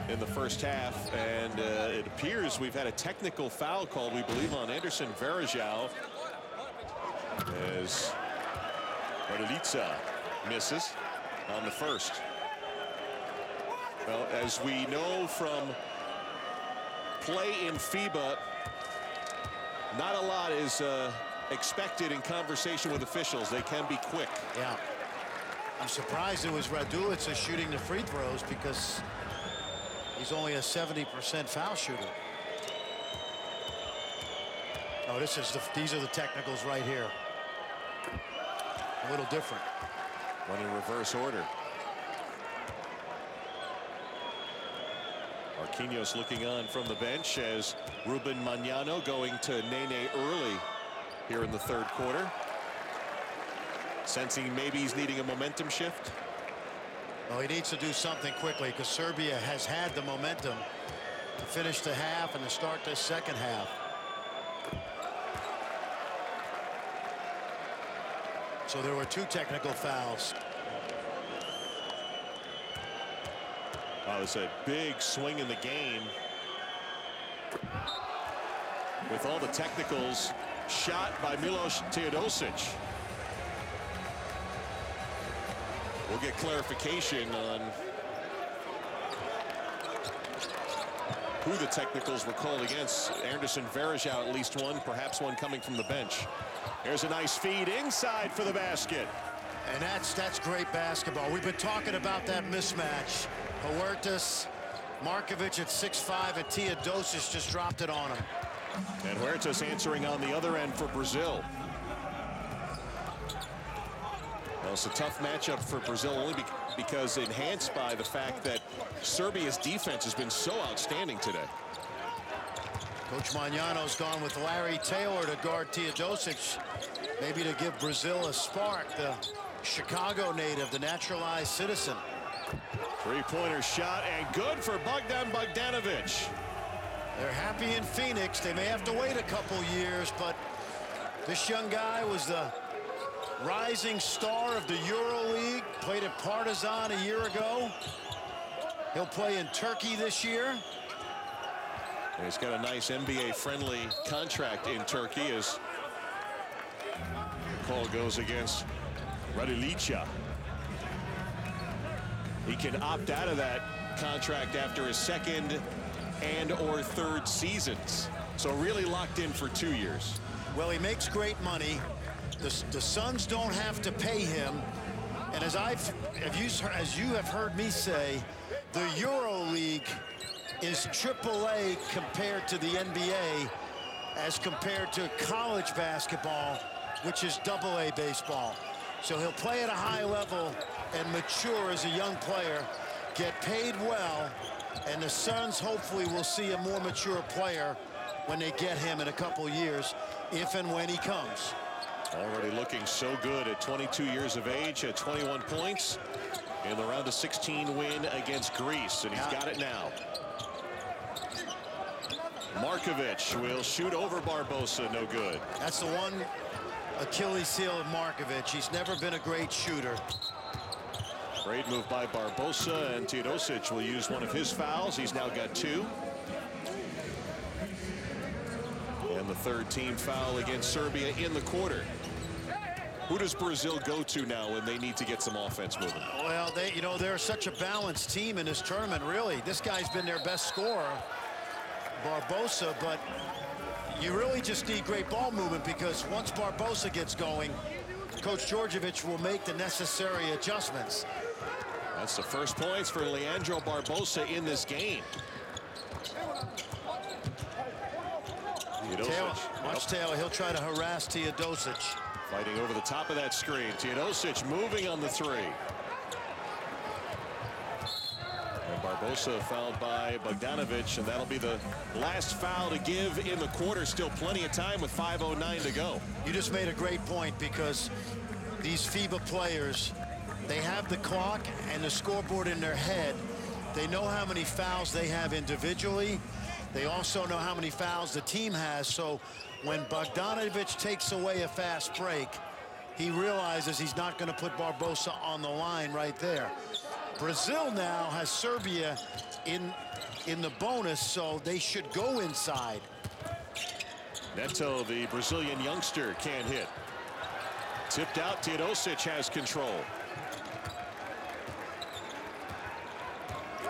in the first half, and it appears we've had a technical foul called, we believe, on Anderson Varejao, as Raduljic misses on the first. Well, as we know from play in FIBA, not a lot is expected in conversation with officials. They can be quick. Yeah. I'm surprised it was Raduljic shooting the free throws, because he's only a 70% foul shooter. Oh, these are the technicals right here. A little different. One in reverse order. Marquinhos looking on from the bench as Ruben Magnano going to Nene early here in the third quarter. Sensing maybe he's needing a momentum shift. Well, he needs to do something quickly, because Serbia has had the momentum to finish the half and to start the second half. So there were 2 technical fouls. Wow, it's a big swing in the game. With all the technicals, shot by Milos Teodosic. We'll get clarification on who the technicals were called against. Anderson Varejao, at least one, perhaps one coming from the bench. There's a nice feed inside for the basket. And that's great basketball. We've been talking about that mismatch. Huertas, Markovic at 6'5", and Teodosic just dropped it on him. And Huertas answering on the other end for Brazil. Well, it's a tough matchup for Brazil, only because enhanced by the fact that Serbia's defense has been so outstanding today. Coach Magnano's gone with Larry Taylor to guard Teodosic, maybe to give Brazil a spark. The Chicago native, the naturalized citizen. Three-pointer shot, and good for Bogdan Bogdanovic. They're happy in Phoenix. They may have to wait a couple years, but this young guy was the rising star of the EuroLeague, played at Partizan a year ago. He'll play in Turkey this year. And he's got a nice NBA-friendly contract in Turkey, as the call goes against Raduljic. He can opt out of that contract after his second and/or third seasons. So really locked in for 2 years. Well, he makes great money. The Suns don't have to pay him. And as you have heard me say, the EuroLeague is AAA compared to the NBA, as compared to college basketball, which is AA baseball. So he'll play at a high level and mature as a young player, get paid well, and the Suns hopefully will see a more mature player when they get him in a couple years, if and when he comes. Already looking so good at 22 years of age, at 21 points in the round of 16 win against Greece, and he's got it now. Markovic will shoot over Barbosa, no good. That's the one Achilles heel of Markovic. He's never been a great shooter. Great move by Barbosa, and Teodosic will use one of his fouls. He's now got 2. And the third team foul against Serbia in the quarter. Who does Brazil go to now when they need to get some offense moving? Well, they're such a balanced team in this tournament, really. This guy's been their best scorer, Barbosa, but you really just need great ball movement, because once Barbosa gets going, Coach Djordjevic will make the necessary adjustments. That's the first points for Leandro Barbosa in this game. Watch Taylor. He'll try to harass Teodosic. Fighting over the top of that screen. Teodosic moving on the 3. And Barbosa fouled by Bogdanovic, and that'll be the last foul to give in the quarter. Still plenty of time with 5:09 to go. You just made a great point, because these FIBA players, they have the clock and the scoreboard in their head. They know how many fouls they have individually. They also know how many fouls the team has. So when Bogdanovic takes away a fast break, he realizes he's not going to put Barbosa on the line right there. Brazil now has Serbia in the bonus, so they should go inside. Neto, the Brazilian youngster, can't hit. Tipped out. Teodosic has control.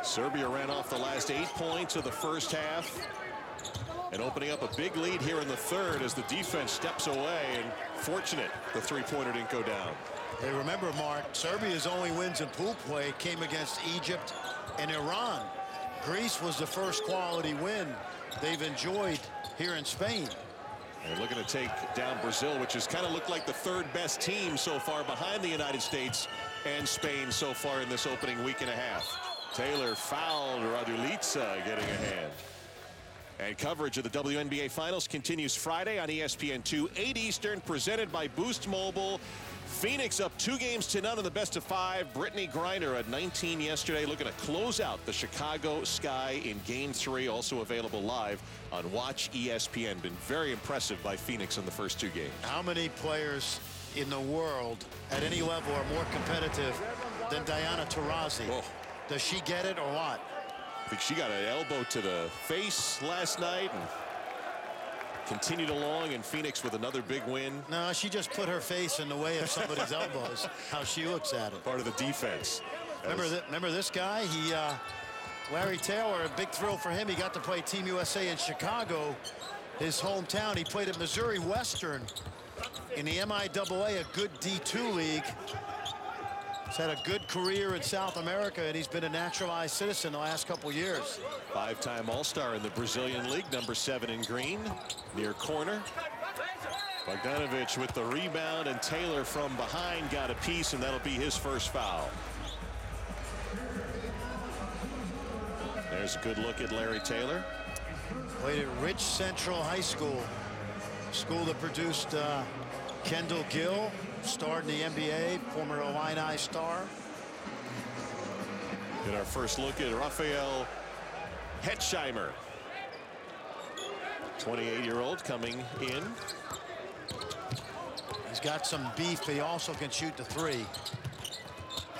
Serbia ran off the last 8 points of the first half and opening up a big lead here in the third as the defense steps away, and fortunate the three-pointer didn't go down. Hey, remember, Mark, Serbia's only wins in pool play came against Egypt and Iran. Greece was the first quality win they've enjoyed here in Spain. And looking to take down Brazil, which has kind of looked like the third best team so far behind the United States and Spain so far in this opening week and a half. Taylor fouled. Radulica getting a hand. And coverage of the WNBA Finals continues Friday on ESPN2, 8 Eastern, presented by Boost Mobile. Phoenix up 2-0 in the best of 5. Brittany Griner at 19 yesterday, looking to close out the Chicago Sky in Game 3, also available live on Watch ESPN. Been very impressive by Phoenix in the first 2 games. How many players in the world at any level are more competitive than Diana Taurasi? Oh. Does she get it or what? I think she got an elbow to the face last night and continued along, and Phoenix with another big win. No, she just put her face in the way of somebody's elbows, how she looks at it. Part of the defense. Remember this guy? Larry Taylor, a big thrill for him. He got to play Team USA in Chicago, his hometown. He played at Missouri Western in the MIAA, a good D2 league. He's had a good career in South America, and he's been a naturalized citizen the last couple years. 5-time All-Star in the Brazilian League, number 7 in green, near corner. Bogdanovic with the rebound, and Taylor from behind got a piece, and that'll be his first foul. There's a good look at Larry Taylor. Played at Rich Central High School, school that produced Kendall Gill, starred in the NBA, former Illini star. Get our first look at Rafael Hetzheimer, 28-year-old coming in. He's got some beef. He also can shoot the 3.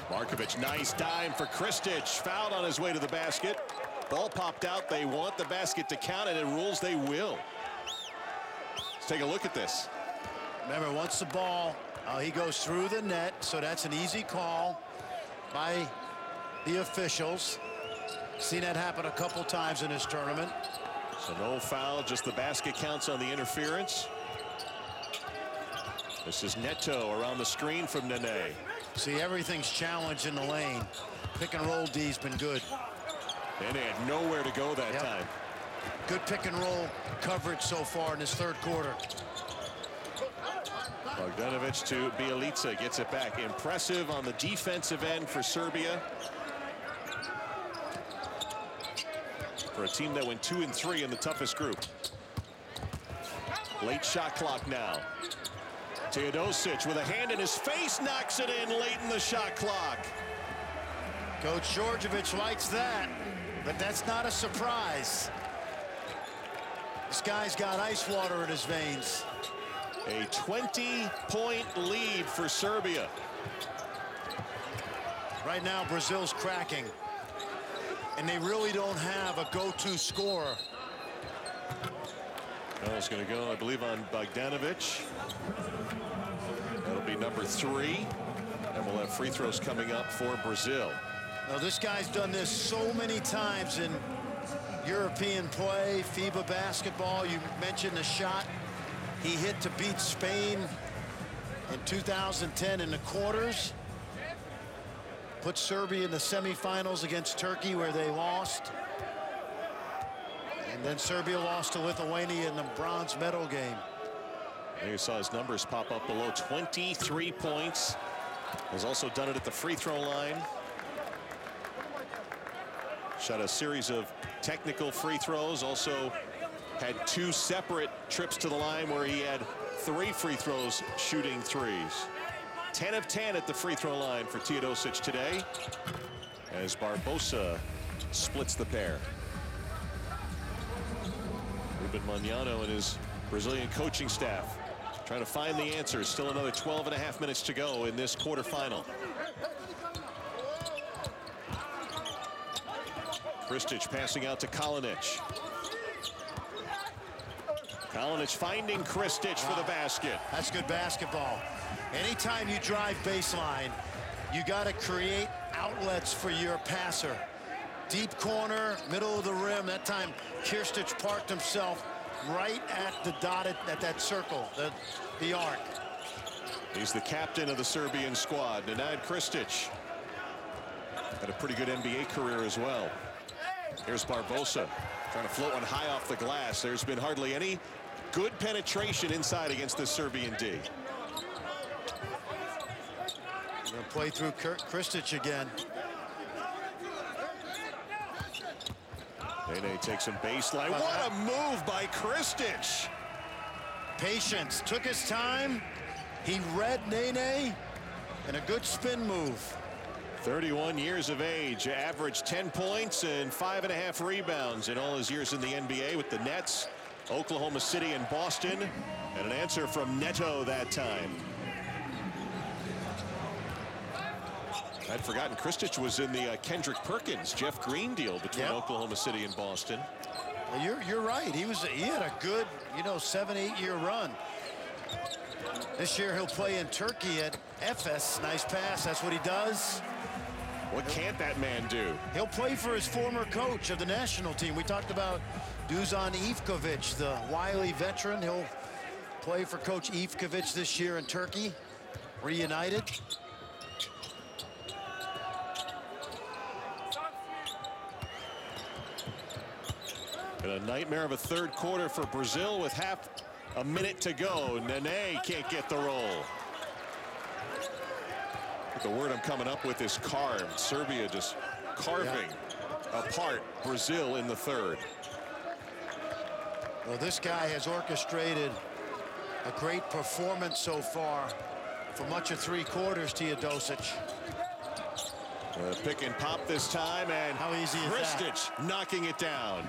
Markovic, nice dime for Kristic. Fouled on his way to the basket. Ball popped out. They want the basket to count, and it rules they will. Let's take a look at this. Remember, once the ball, he goes through the net, so that's an easy call by the officials. Seen that happen a couple times in this tournament. So no foul, just the basket counts on the interference. This is Neto around the screen from Nene. See, everything's challenged in the lane. Pick and roll D's been good. Nene had nowhere to go that time. Good pick and roll coverage so far in this third quarter. Bogdanovic to Bielica, gets it back. Impressive on the defensive end for Serbia. For a team that went 2-3 in the toughest group. Late shot clock now. Teodosic with a hand in his face, knocks it in late in the shot clock. Coach Djordjevic likes that, but that's not a surprise. This guy's got ice water in his veins. A 20-point lead for Serbia. Right now, Brazil's cracking, and they really don't have a go-to scorer. It's going to go, I believe, on Bogdanovic. That'll be number 3, and we'll have free throws coming up for Brazil. Now, this guy's done this so many times in European play, FIBA basketball. You mentioned the shot he hit to beat Spain in 2010 in the quarters. Put Serbia in the semifinals against Turkey, where they lost. And then Serbia lost to Lithuania in the bronze medal game. There you saw his numbers pop up below 23 points. Has also done it at the free throw line. Shot a series of technical free throws. Also had 2 separate trips to the line where he had 3 free throws shooting threes. 10 of 10 at the free throw line for Teodosic today, as Barbosa splits the pair. Ruben Manano and his Brazilian coaching staff trying to find the answers. Still another 12.5 minutes to go in this quarterfinal. Kristic passing out to Kalinic. Kalinic finding Kristic for the basket. That's good basketball. Anytime you drive baseline, you got to create outlets for your passer. Deep corner, middle of the rim. That time, Kristic parked himself right at the dotted, at that circle, the arc. He's the captain of the Serbian squad, Nenad Kristic. Had a pretty good NBA career as well. Here's Barbosa trying to float one high off the glass. There's been hardly any good penetration inside against the Serbian D. Gonna play through Kristic again. Nene takes him baseline. What a move by Kristic. Patience, took his time. He read Nene, and a good spin move. 31 years of age, averaged 10 points and 5.5 rebounds in all his years in the NBA with the Nets, Oklahoma City, and Boston. And an answer from Neto that time. I'd forgotten Kristic was in the Kendrick Perkins, Jeff Green deal between Oklahoma City and Boston. Well, you're right. He had a good, 7-8 year run. This year he'll play in Turkey at Efes. Nice pass. That's what he does. What can't that man do? He'll play for his former coach of the national team. We talked about Dusan Ivkovic, the wily veteran. He'll play for Coach Ivkovic this year in Turkey. Reunited. And a nightmare of a third quarter for Brazil with half a minute to go. Nene can't get the roll. The word I'm coming up with is carved. Serbia just carving apart Brazil in the third. Well, this guy has orchestrated a great performance so far for much of three quarters, Teodosic. Pick and pop this time, and how easy is Kristic knocking it down.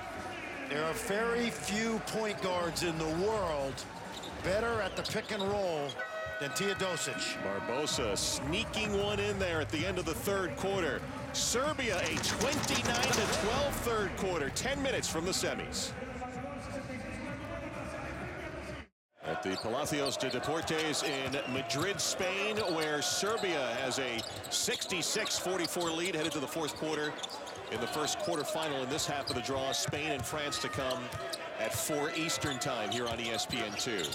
There are very few point guards in the world better at the pick and roll than Teodosic. Barbosa sneaking one in there at the end of the third quarter. Serbia a 29-12 third quarter, 10 minutes from the semis. At the Palacios de Deportes in Madrid, Spain, where Serbia has a 66-44 lead headed to the fourth quarter. In the first quarterfinal in this half of the draw, Spain and France to come at 4 Eastern time here on ESPN2.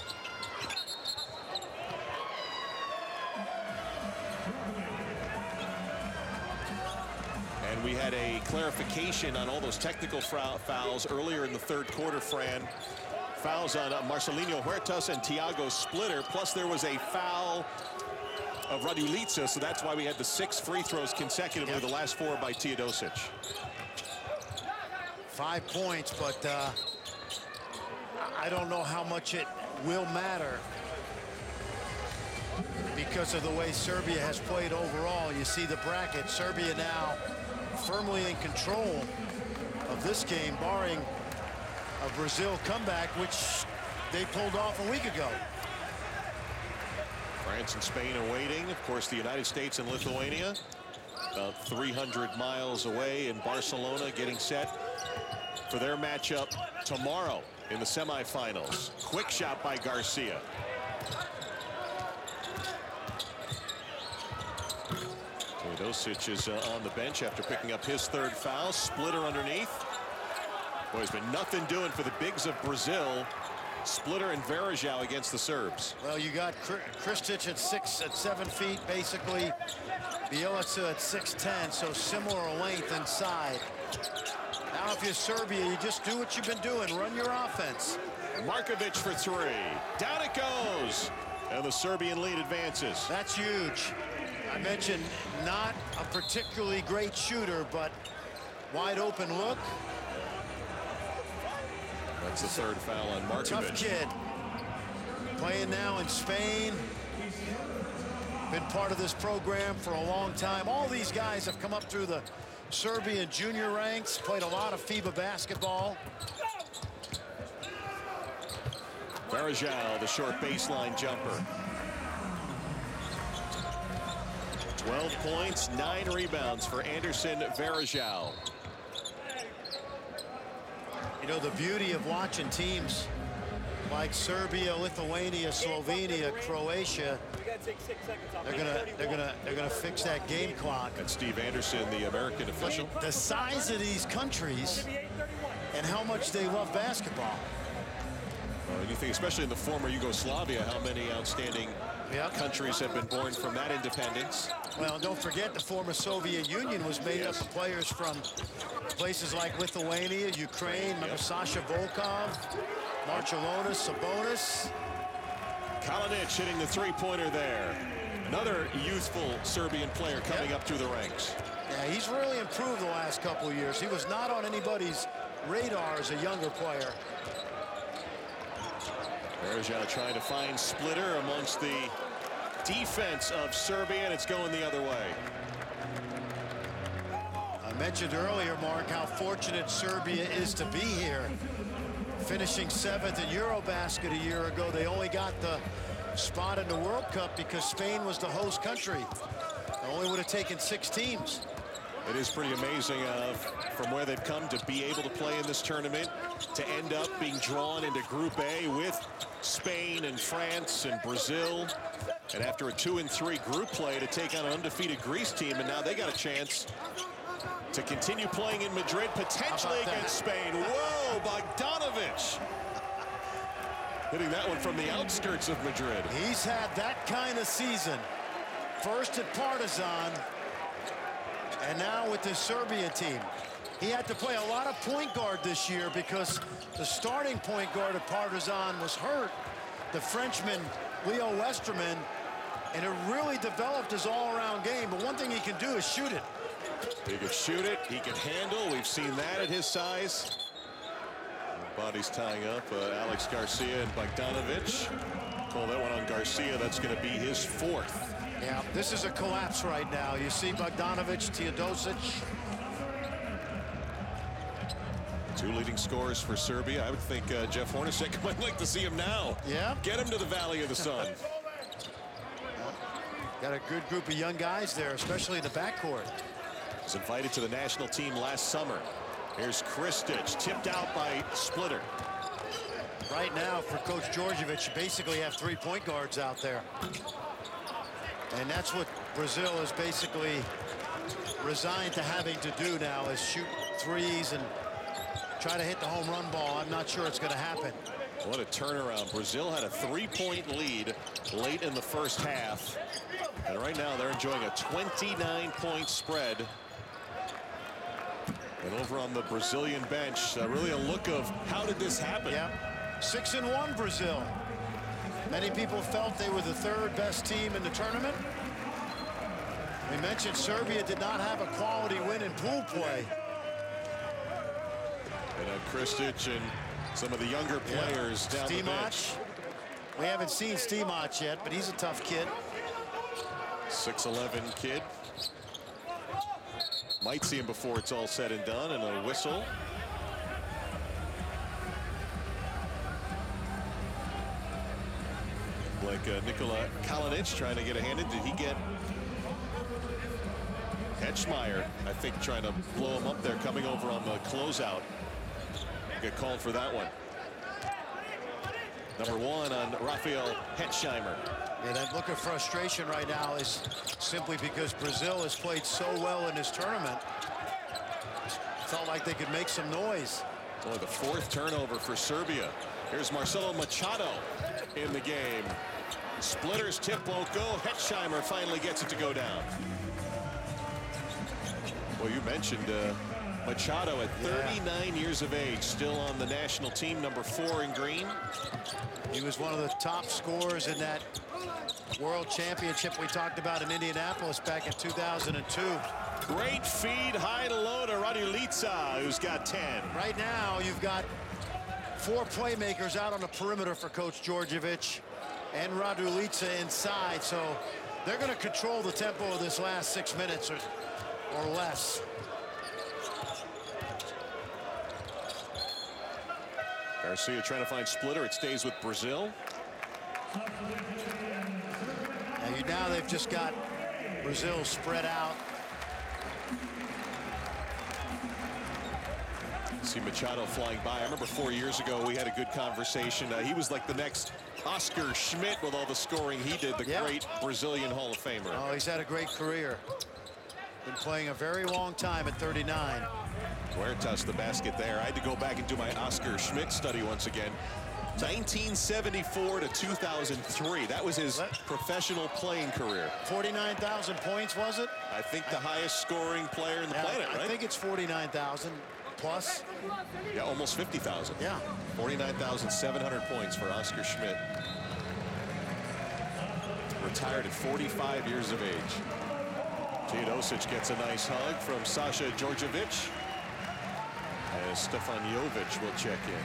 And we had a clarification on all those technical fouls earlier in the third quarter, Fran. Fouls on Marcelinho Huertas and Thiago Splitter, plus there was a foul of Radulica, so that's why we had the 6 free throws consecutively, the last 4 by Teodosic. 5 points, but I don't know how much it will matter because of the way Serbia has played overall. You see the bracket. Serbia now firmly in control of this game, barring a Brazil comeback, which they pulled off a week ago. France and Spain are waiting. Of course, the United States and Lithuania about 300 miles away in Barcelona, getting set for their matchup tomorrow in the semifinals. Quick shot by Garcia. Teodosic is on the bench after picking up his third foul. Splitter underneath. Boy, there's been nothing doing for the bigs of Brazil. Splitter and Varejao against the Serbs. Well, you got Kristic at 7 feet, basically. Bjelica at 6'10", so similar length inside. Now, if you're Serbia, you just do what you've been doing. Run your offense. Markovic for 3. Down it goes. And the Serbian lead advances. That's huge. I mentioned not a particularly great shooter, but wide open look. That's the third foul on Markovic. Tough kid. Playing now in Spain. Been part of this program for a long time. All these guys have come up through the Serbian junior ranks, played a lot of FIBA basketball. Varejao, the short baseline jumper. 12 points, 9 rebounds for Anderson Varejao. You know, the beauty of watching teams like Serbia, Lithuania, Slovenia, Croatia, they're gonna fix that game clock. And Steve Anderson, the American official. The size of these countries and how much they love basketball. You think, especially in the former Yugoslavia, how many outstanding countries have been born from that independence. Well, don't forget the former Soviet Union was made up of players from places like Lithuania, Ukraine. Remember Sasha Volkov, Marcellonis, Sabonis. Kalinic hitting the three-pointer there. Another youthful Serbian player coming up through the ranks. Yeah, he's really improved the last couple of years. He was not on anybody's radar as a younger player. Bergeau trying to find splitter amongst the defense of Serbia, and it's going the other way. I mentioned earlier, Mark, how fortunate Serbia is to be here. Finishing 7th in Eurobasket a year ago, they only got the spot in the World Cup because Spain was the host country. It only would have taken 6 teams. It is pretty amazing from where they've come to be able to play in this tournament, to end up being drawn into Group A with Spain and France and Brazil. And after a 2-3 group play, to take on an undefeated Greece team, and now they got a chance to continue playing in Madrid, potentially against Spain. Whoa, Bogdanovic hitting that one from the outskirts of Madrid. He's had that kind of season. First at Partizan, and now with the Serbia team. He had to play a lot of point guard this year because the starting point guard at Partizan was hurt, the Frenchman Leo Westerman, and it really developed his all-around game. But one thing he can do is shoot it. He can shoot it, he can handle. We've seen that at his size. Bodies tying up Alex Garcia and Bogdanovic. Pull that one on Garcia. That's going to be his 4th. Yeah, this is a collapse right now. You see Bogdanovic, Teodosic. 2 leading scorers for Serbia. I would think Jeff Hornacek might like to see him now. Yeah. Get him to the Valley of the Sun. Got a good group of young guys there, especially in the backcourt. Was invited to the national team last summer. Here's Kristic, tipped out by Splitter. Right now, for Coach Djordjevic, you basically have 3 point guards out there. And that's what Brazil is basically resigned to having to do now, is shoot threes and try to hit the home run ball. I'm not sure it's going to happen. What a turnaround. Brazil had a 3-point lead late in the first half. And right now they're enjoying a 29-point spread. And over on the Brazilian bench, really a look of how did this happen? Yeah, 6-1 Brazil. Many people felt they were the 3rd best team in the tournament. We mentioned Serbia did not have a quality win in pool play. And Kristic and some of the younger players down the bench. We haven't seen Stimac yet, but he's a tough kid. 6'11" kid. Might see him before it's all said and done, and a whistle. Like Nikola Kalinic trying to get a hand in. Did he get Hedgemeier, I think, trying to blow him up there, coming over on the closeout. Get called for that one. Number 1 on Rafael Hetzheimer. Yeah, that look of frustration right now is simply because Brazil has played so well in this tournament. Felt like they could make some noise. Boy, the 4th turnover for Serbia. Here's Marcelo Machado in the game. Splitters tip won't go. Hetzheimer finally gets it to go down. Well, you mentioned Machado at 39 years of age, still on the national team, number 4 in green. He was one of the top scorers in that World Championship we talked about in Indianapolis back in 2002. Great feed, high to low to Radulica, who's got 10. Right now, you've got 4 playmakers out on the perimeter for Coach Djordjevic and Radulica inside, so they're going to control the tempo of this last 6 minutes or less. Garcia trying to find Splitter. It stays with Brazil. Now they've just got Brazil spread out. see Machado flying by. I remember 4 years ago we had a good conversation. He was like the next Oscar Schmidt with all the scoring he did, the great Brazilian Hall of Famer. Oh, he's had a great career. Been playing a very long time at 39. Huertas the basket there. I had to go back and do my Oscar Schmidt study once again. 1974 to 2003. That was his professional playing career. 49,000 points, was it? I think the highest scoring player in the planet, right? I think it's 49,000 plus. Yeah, almost 50,000. Yeah. 49,700 points for Oscar Schmidt. Retired at 45 years of age. Teodosic gets a nice hug from Sasha Djordjevic. As Stefan Jovic will check in.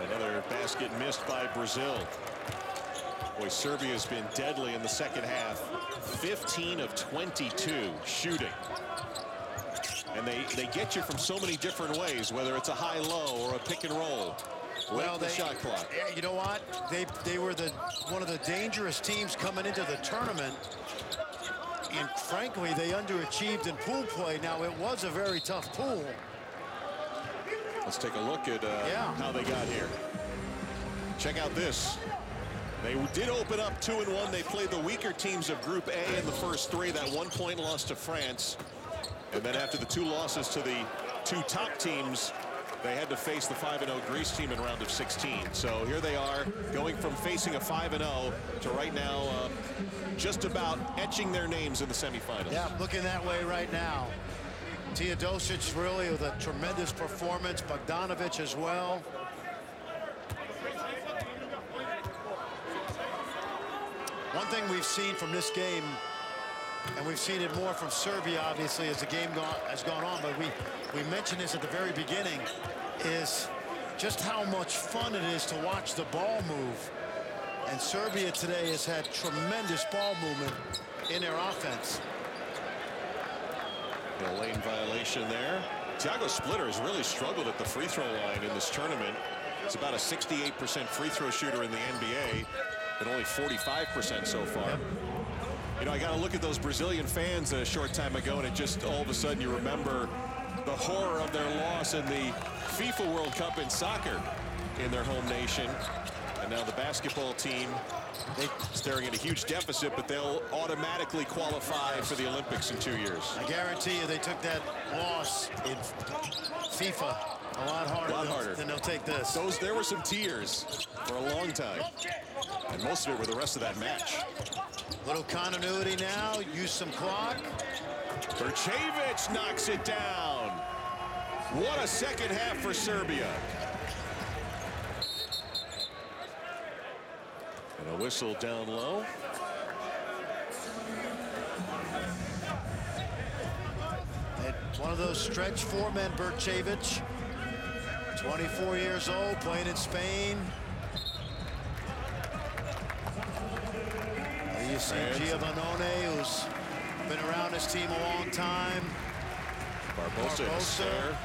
Another basket missed by Brazil. Boy, Serbia's been deadly in the second half. 15 of 22 shooting. And they get you from so many different ways, whether it's a high-low or a pick and roll. Well, the shot clock. You know what? They were one of the dangerous teams coming into the tournament. And frankly, they underachieved in pool play. Now, it was a very tough pool. Let's take a look at how they got here. Check out this. They did open up 2-1. They played the weaker teams of Group A in the first three. That 1-point loss to France. And then after the 2 losses to the 2 top teams, they had to face the 5-0 Greece team in round of 16. So here they are going from facing a 5-0 to right now just about etching their names in the semifinals. Yeah, looking that way right now. Teodosic really with a tremendous performance. Bogdanovic as well. One thing we've seen from this game, and we've seen it more from Serbia, obviously, as the game has gone on, but we mentioned this at the very beginning, is just how much fun it is to watch the ball move. And Serbia today has had tremendous ball movement in their offense. A lane violation there. Thiago Splitter has really struggled at the free throw line in this tournament. He's about a 68% free throw shooter in the NBA, but only 45% so far. Yep. You know, I got to look at those Brazilian fans a short time ago, and it just all of a sudden you remember the horror of their loss in the FIFA World Cup in soccer in their home nation. And now the basketball team, they're staring at a huge deficit, but they'll automatically qualify for the Olympics in 2 years. I guarantee you they took that loss in FIFA a lot harder than they'll take this. There were some tears for a long time, and most of it were the rest of that match. Little continuity now, use some clock. Bercevic knocks it down. What a second half for Serbia. And a whistle down low. And one of those stretch 4-men, Bercevic. 24 years old, playing in Spain. You see Giovannone, who's been around this team a long time. Barbosa.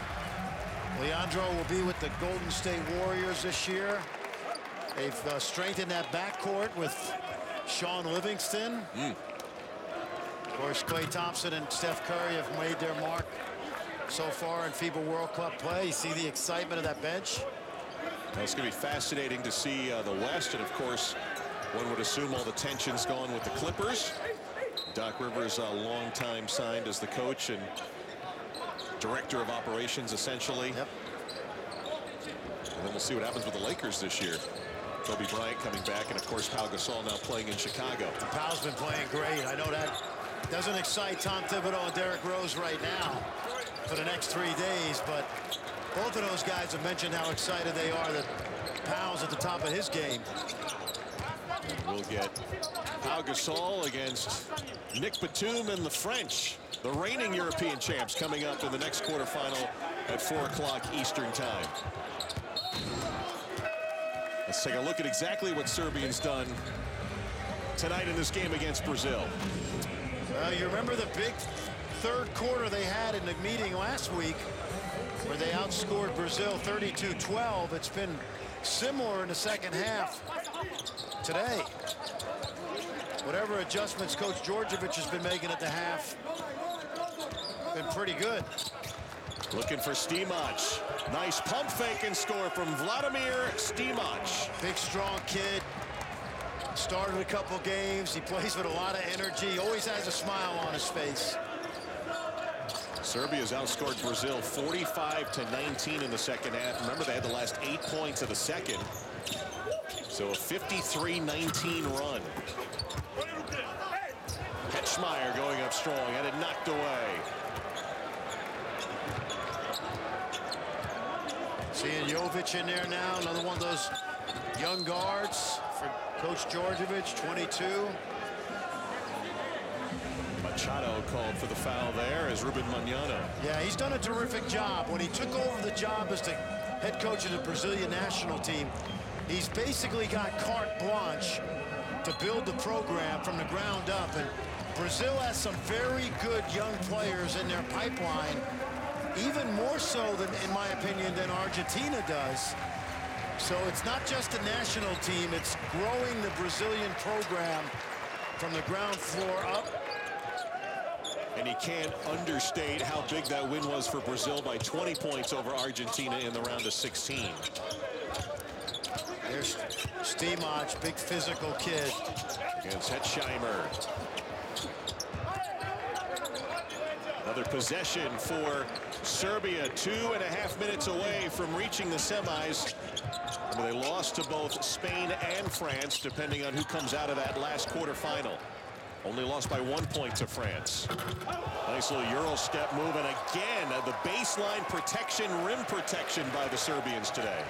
Leandro will be with the Golden State Warriors this year. They've strengthened that backcourt with Sean Livingston. Of course, Klay Thompson and Steph Curry have made their mark so far in FIBA World Cup play. You see the excitement of that bench. Well, it's going to be fascinating to see the West, and of course, one would assume all the tensions going with the Clippers. Doc Rivers, a long time signed as the coach and director of operations, essentially. Yep. And then we'll see what happens with the Lakers this year. Kobe Bryant coming back, and of course Pau Gasol now playing in Chicago. Pau's been playing great. I know that doesn't excite Tom Thibodeau and Derrick Rose right now for the next 3 days, but both of those guys have mentioned how excited they are that Pau's at the top of his game. We'll get Pau Gasol against Nick Batum and the French, the reigning European champs, coming up in the next quarterfinal at 4 o'clock Eastern time. Let's take a look at exactly what Serbia's done tonight in this game against Brazil. Well, you remember the big third quarter they had in the meeting last week. where they outscored Brazil 32-12. It's been similar in the second half today. Whatever adjustments Coach Djordjevic has been making at the half, been pretty good. Looking for Stimac. Nice pump fake and score from Vladimir Stimac. Big, strong kid. Started a couple games. He plays with a lot of energy. Always has a smile on his face. Serbia's outscored Brazil 45-19 in the second half. Remember, they had the last 8 points of the second. So a 53-19 run. Hetschmeyer going up strong. Had it knocked away. Seeing Jovic in there now. Another one of those young guards for Coach Djordjevic, 22. Machado called for the foul there as Ruben Manano. Yeah, he's done a terrific job. When he took over the job as the head coach of the Brazilian national team, he's basically got carte blanche to build the program from the ground up. And Brazil has some very good young players in their pipeline, even more so than, in my opinion, than Argentina does. So it's not just a national team, it's growing the Brazilian program from the ground floor up. And you can't understate how big that win was for Brazil by 20 points over Argentina in the round of 16. There's Stimac, big physical kid. Against Hetschmeyer. Another possession for Serbia, 2.5 minutes away from reaching the semis. They lost to both Spain and France, depending on who comes out of that last quarterfinal. Only lost by 1 point to France. Nice little Euro step move, and again, the baseline protection, rim protection by the Serbians today.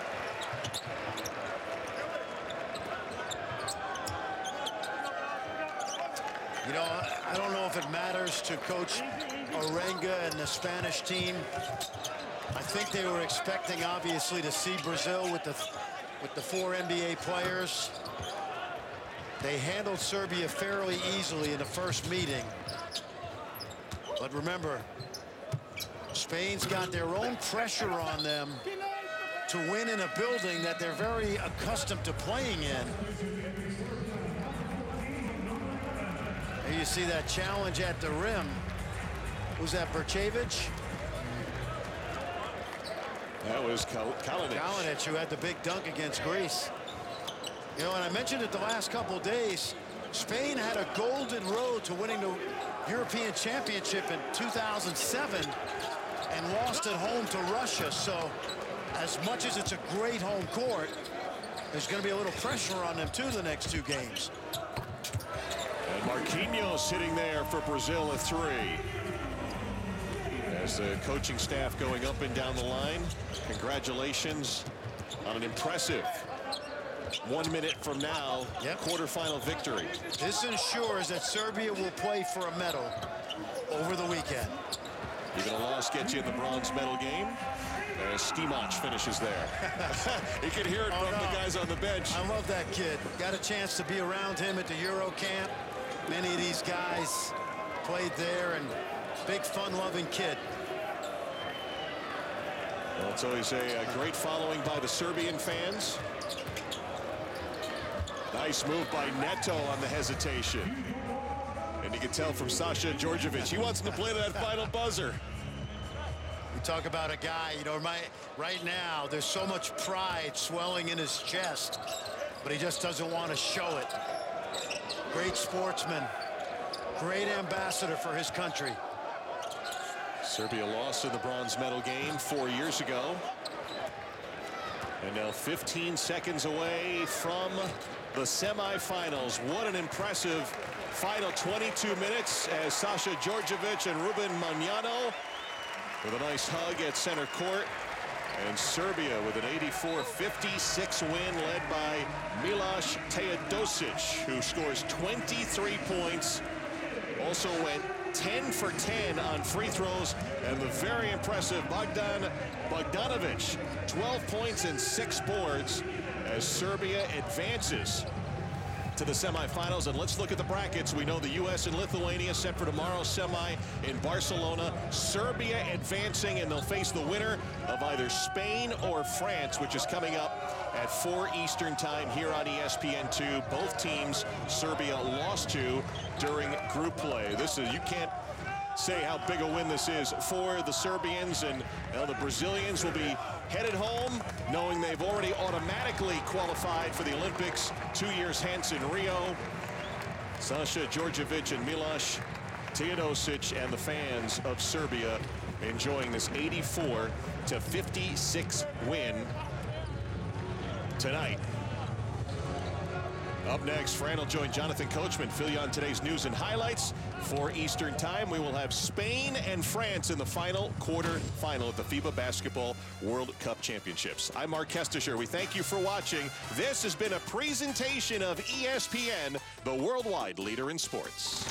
You know, I don't know if it matters to Coach Arenga and the Spanish team. I think they were expecting, obviously, to see Brazil with the 4 NBA players. They handled Serbia fairly easily in the first meeting. But remember, Spain's got their own pressure on them to win in a building that they're very accustomed to playing in. Here you see that challenge at the rim. Who's that, Bercevic? That was Kalinic. Kalinic, who had the big dunk against Greece. You know, and I mentioned it the last couple of days, Spain had a golden road to winning the European Championship in 2007 and lost at home to Russia. So as much as it's a great home court, there's going to be a little pressure on them too the next 2 games. And Marquinhos sitting there for Brazil at 3. As the coaching staff going up and down the line, congratulations on an impressive 1 minute from now, quarterfinal victory. This ensures that Serbia will play for a medal over the weekend. Even a loss gets you in the bronze medal game. As Stimac finishes there. You can hear it from the guys on the bench. I love that kid. Got a chance to be around him at the Euro camp. Many of these guys played there, and big fun-loving kid. Well, it's always a great following by the Serbian fans. Nice move by Neto on the hesitation. And you can tell from Sasha Djordjevic, he wants to play to that final buzzer. You talk about a guy, you know, right now, there's so much pride swelling in his chest, but he just doesn't want to show it. Great sportsman, great ambassador for his country. Serbia lost in the bronze medal game 4 years ago. And now 15 seconds away from the semifinals. What an impressive final 22 minutes as Sasha Djordjevic and Ruben Manano with a nice hug at center court. And Serbia with an 84-56 win led by Miloš Teodosic, who scores 23 points. Also went 10 for 10 on free throws, and the very impressive Bogdan to the semifinals. And let's look at the brackets. We know the U.S. and Lithuania set for tomorrow's semi in Barcelona. Serbia advancing, and they'll face the winner of either Spain or France, which is coming up at 4 Eastern time here on ESPN2. Both teams Serbia lost to during group play. You can't say how big a win this is for the Serbians, and the Brazilians will be headed home knowing they've already automatically qualified for the Olympics 2 years hence in Rio. Sasha Djordjevic and Miloš Teodosic and the fans of Serbia enjoying this 84-56 win tonight. Up next, Fran will join Jonathan Coachman, fill you on today's news and highlights. 4 Eastern time, we will have Spain and France in the final quarterfinal of the FIBA Basketball World Cup Championships. I'm Mark Kestisher. We thank you for watching. This has been a presentation of ESPN, the worldwide leader in sports.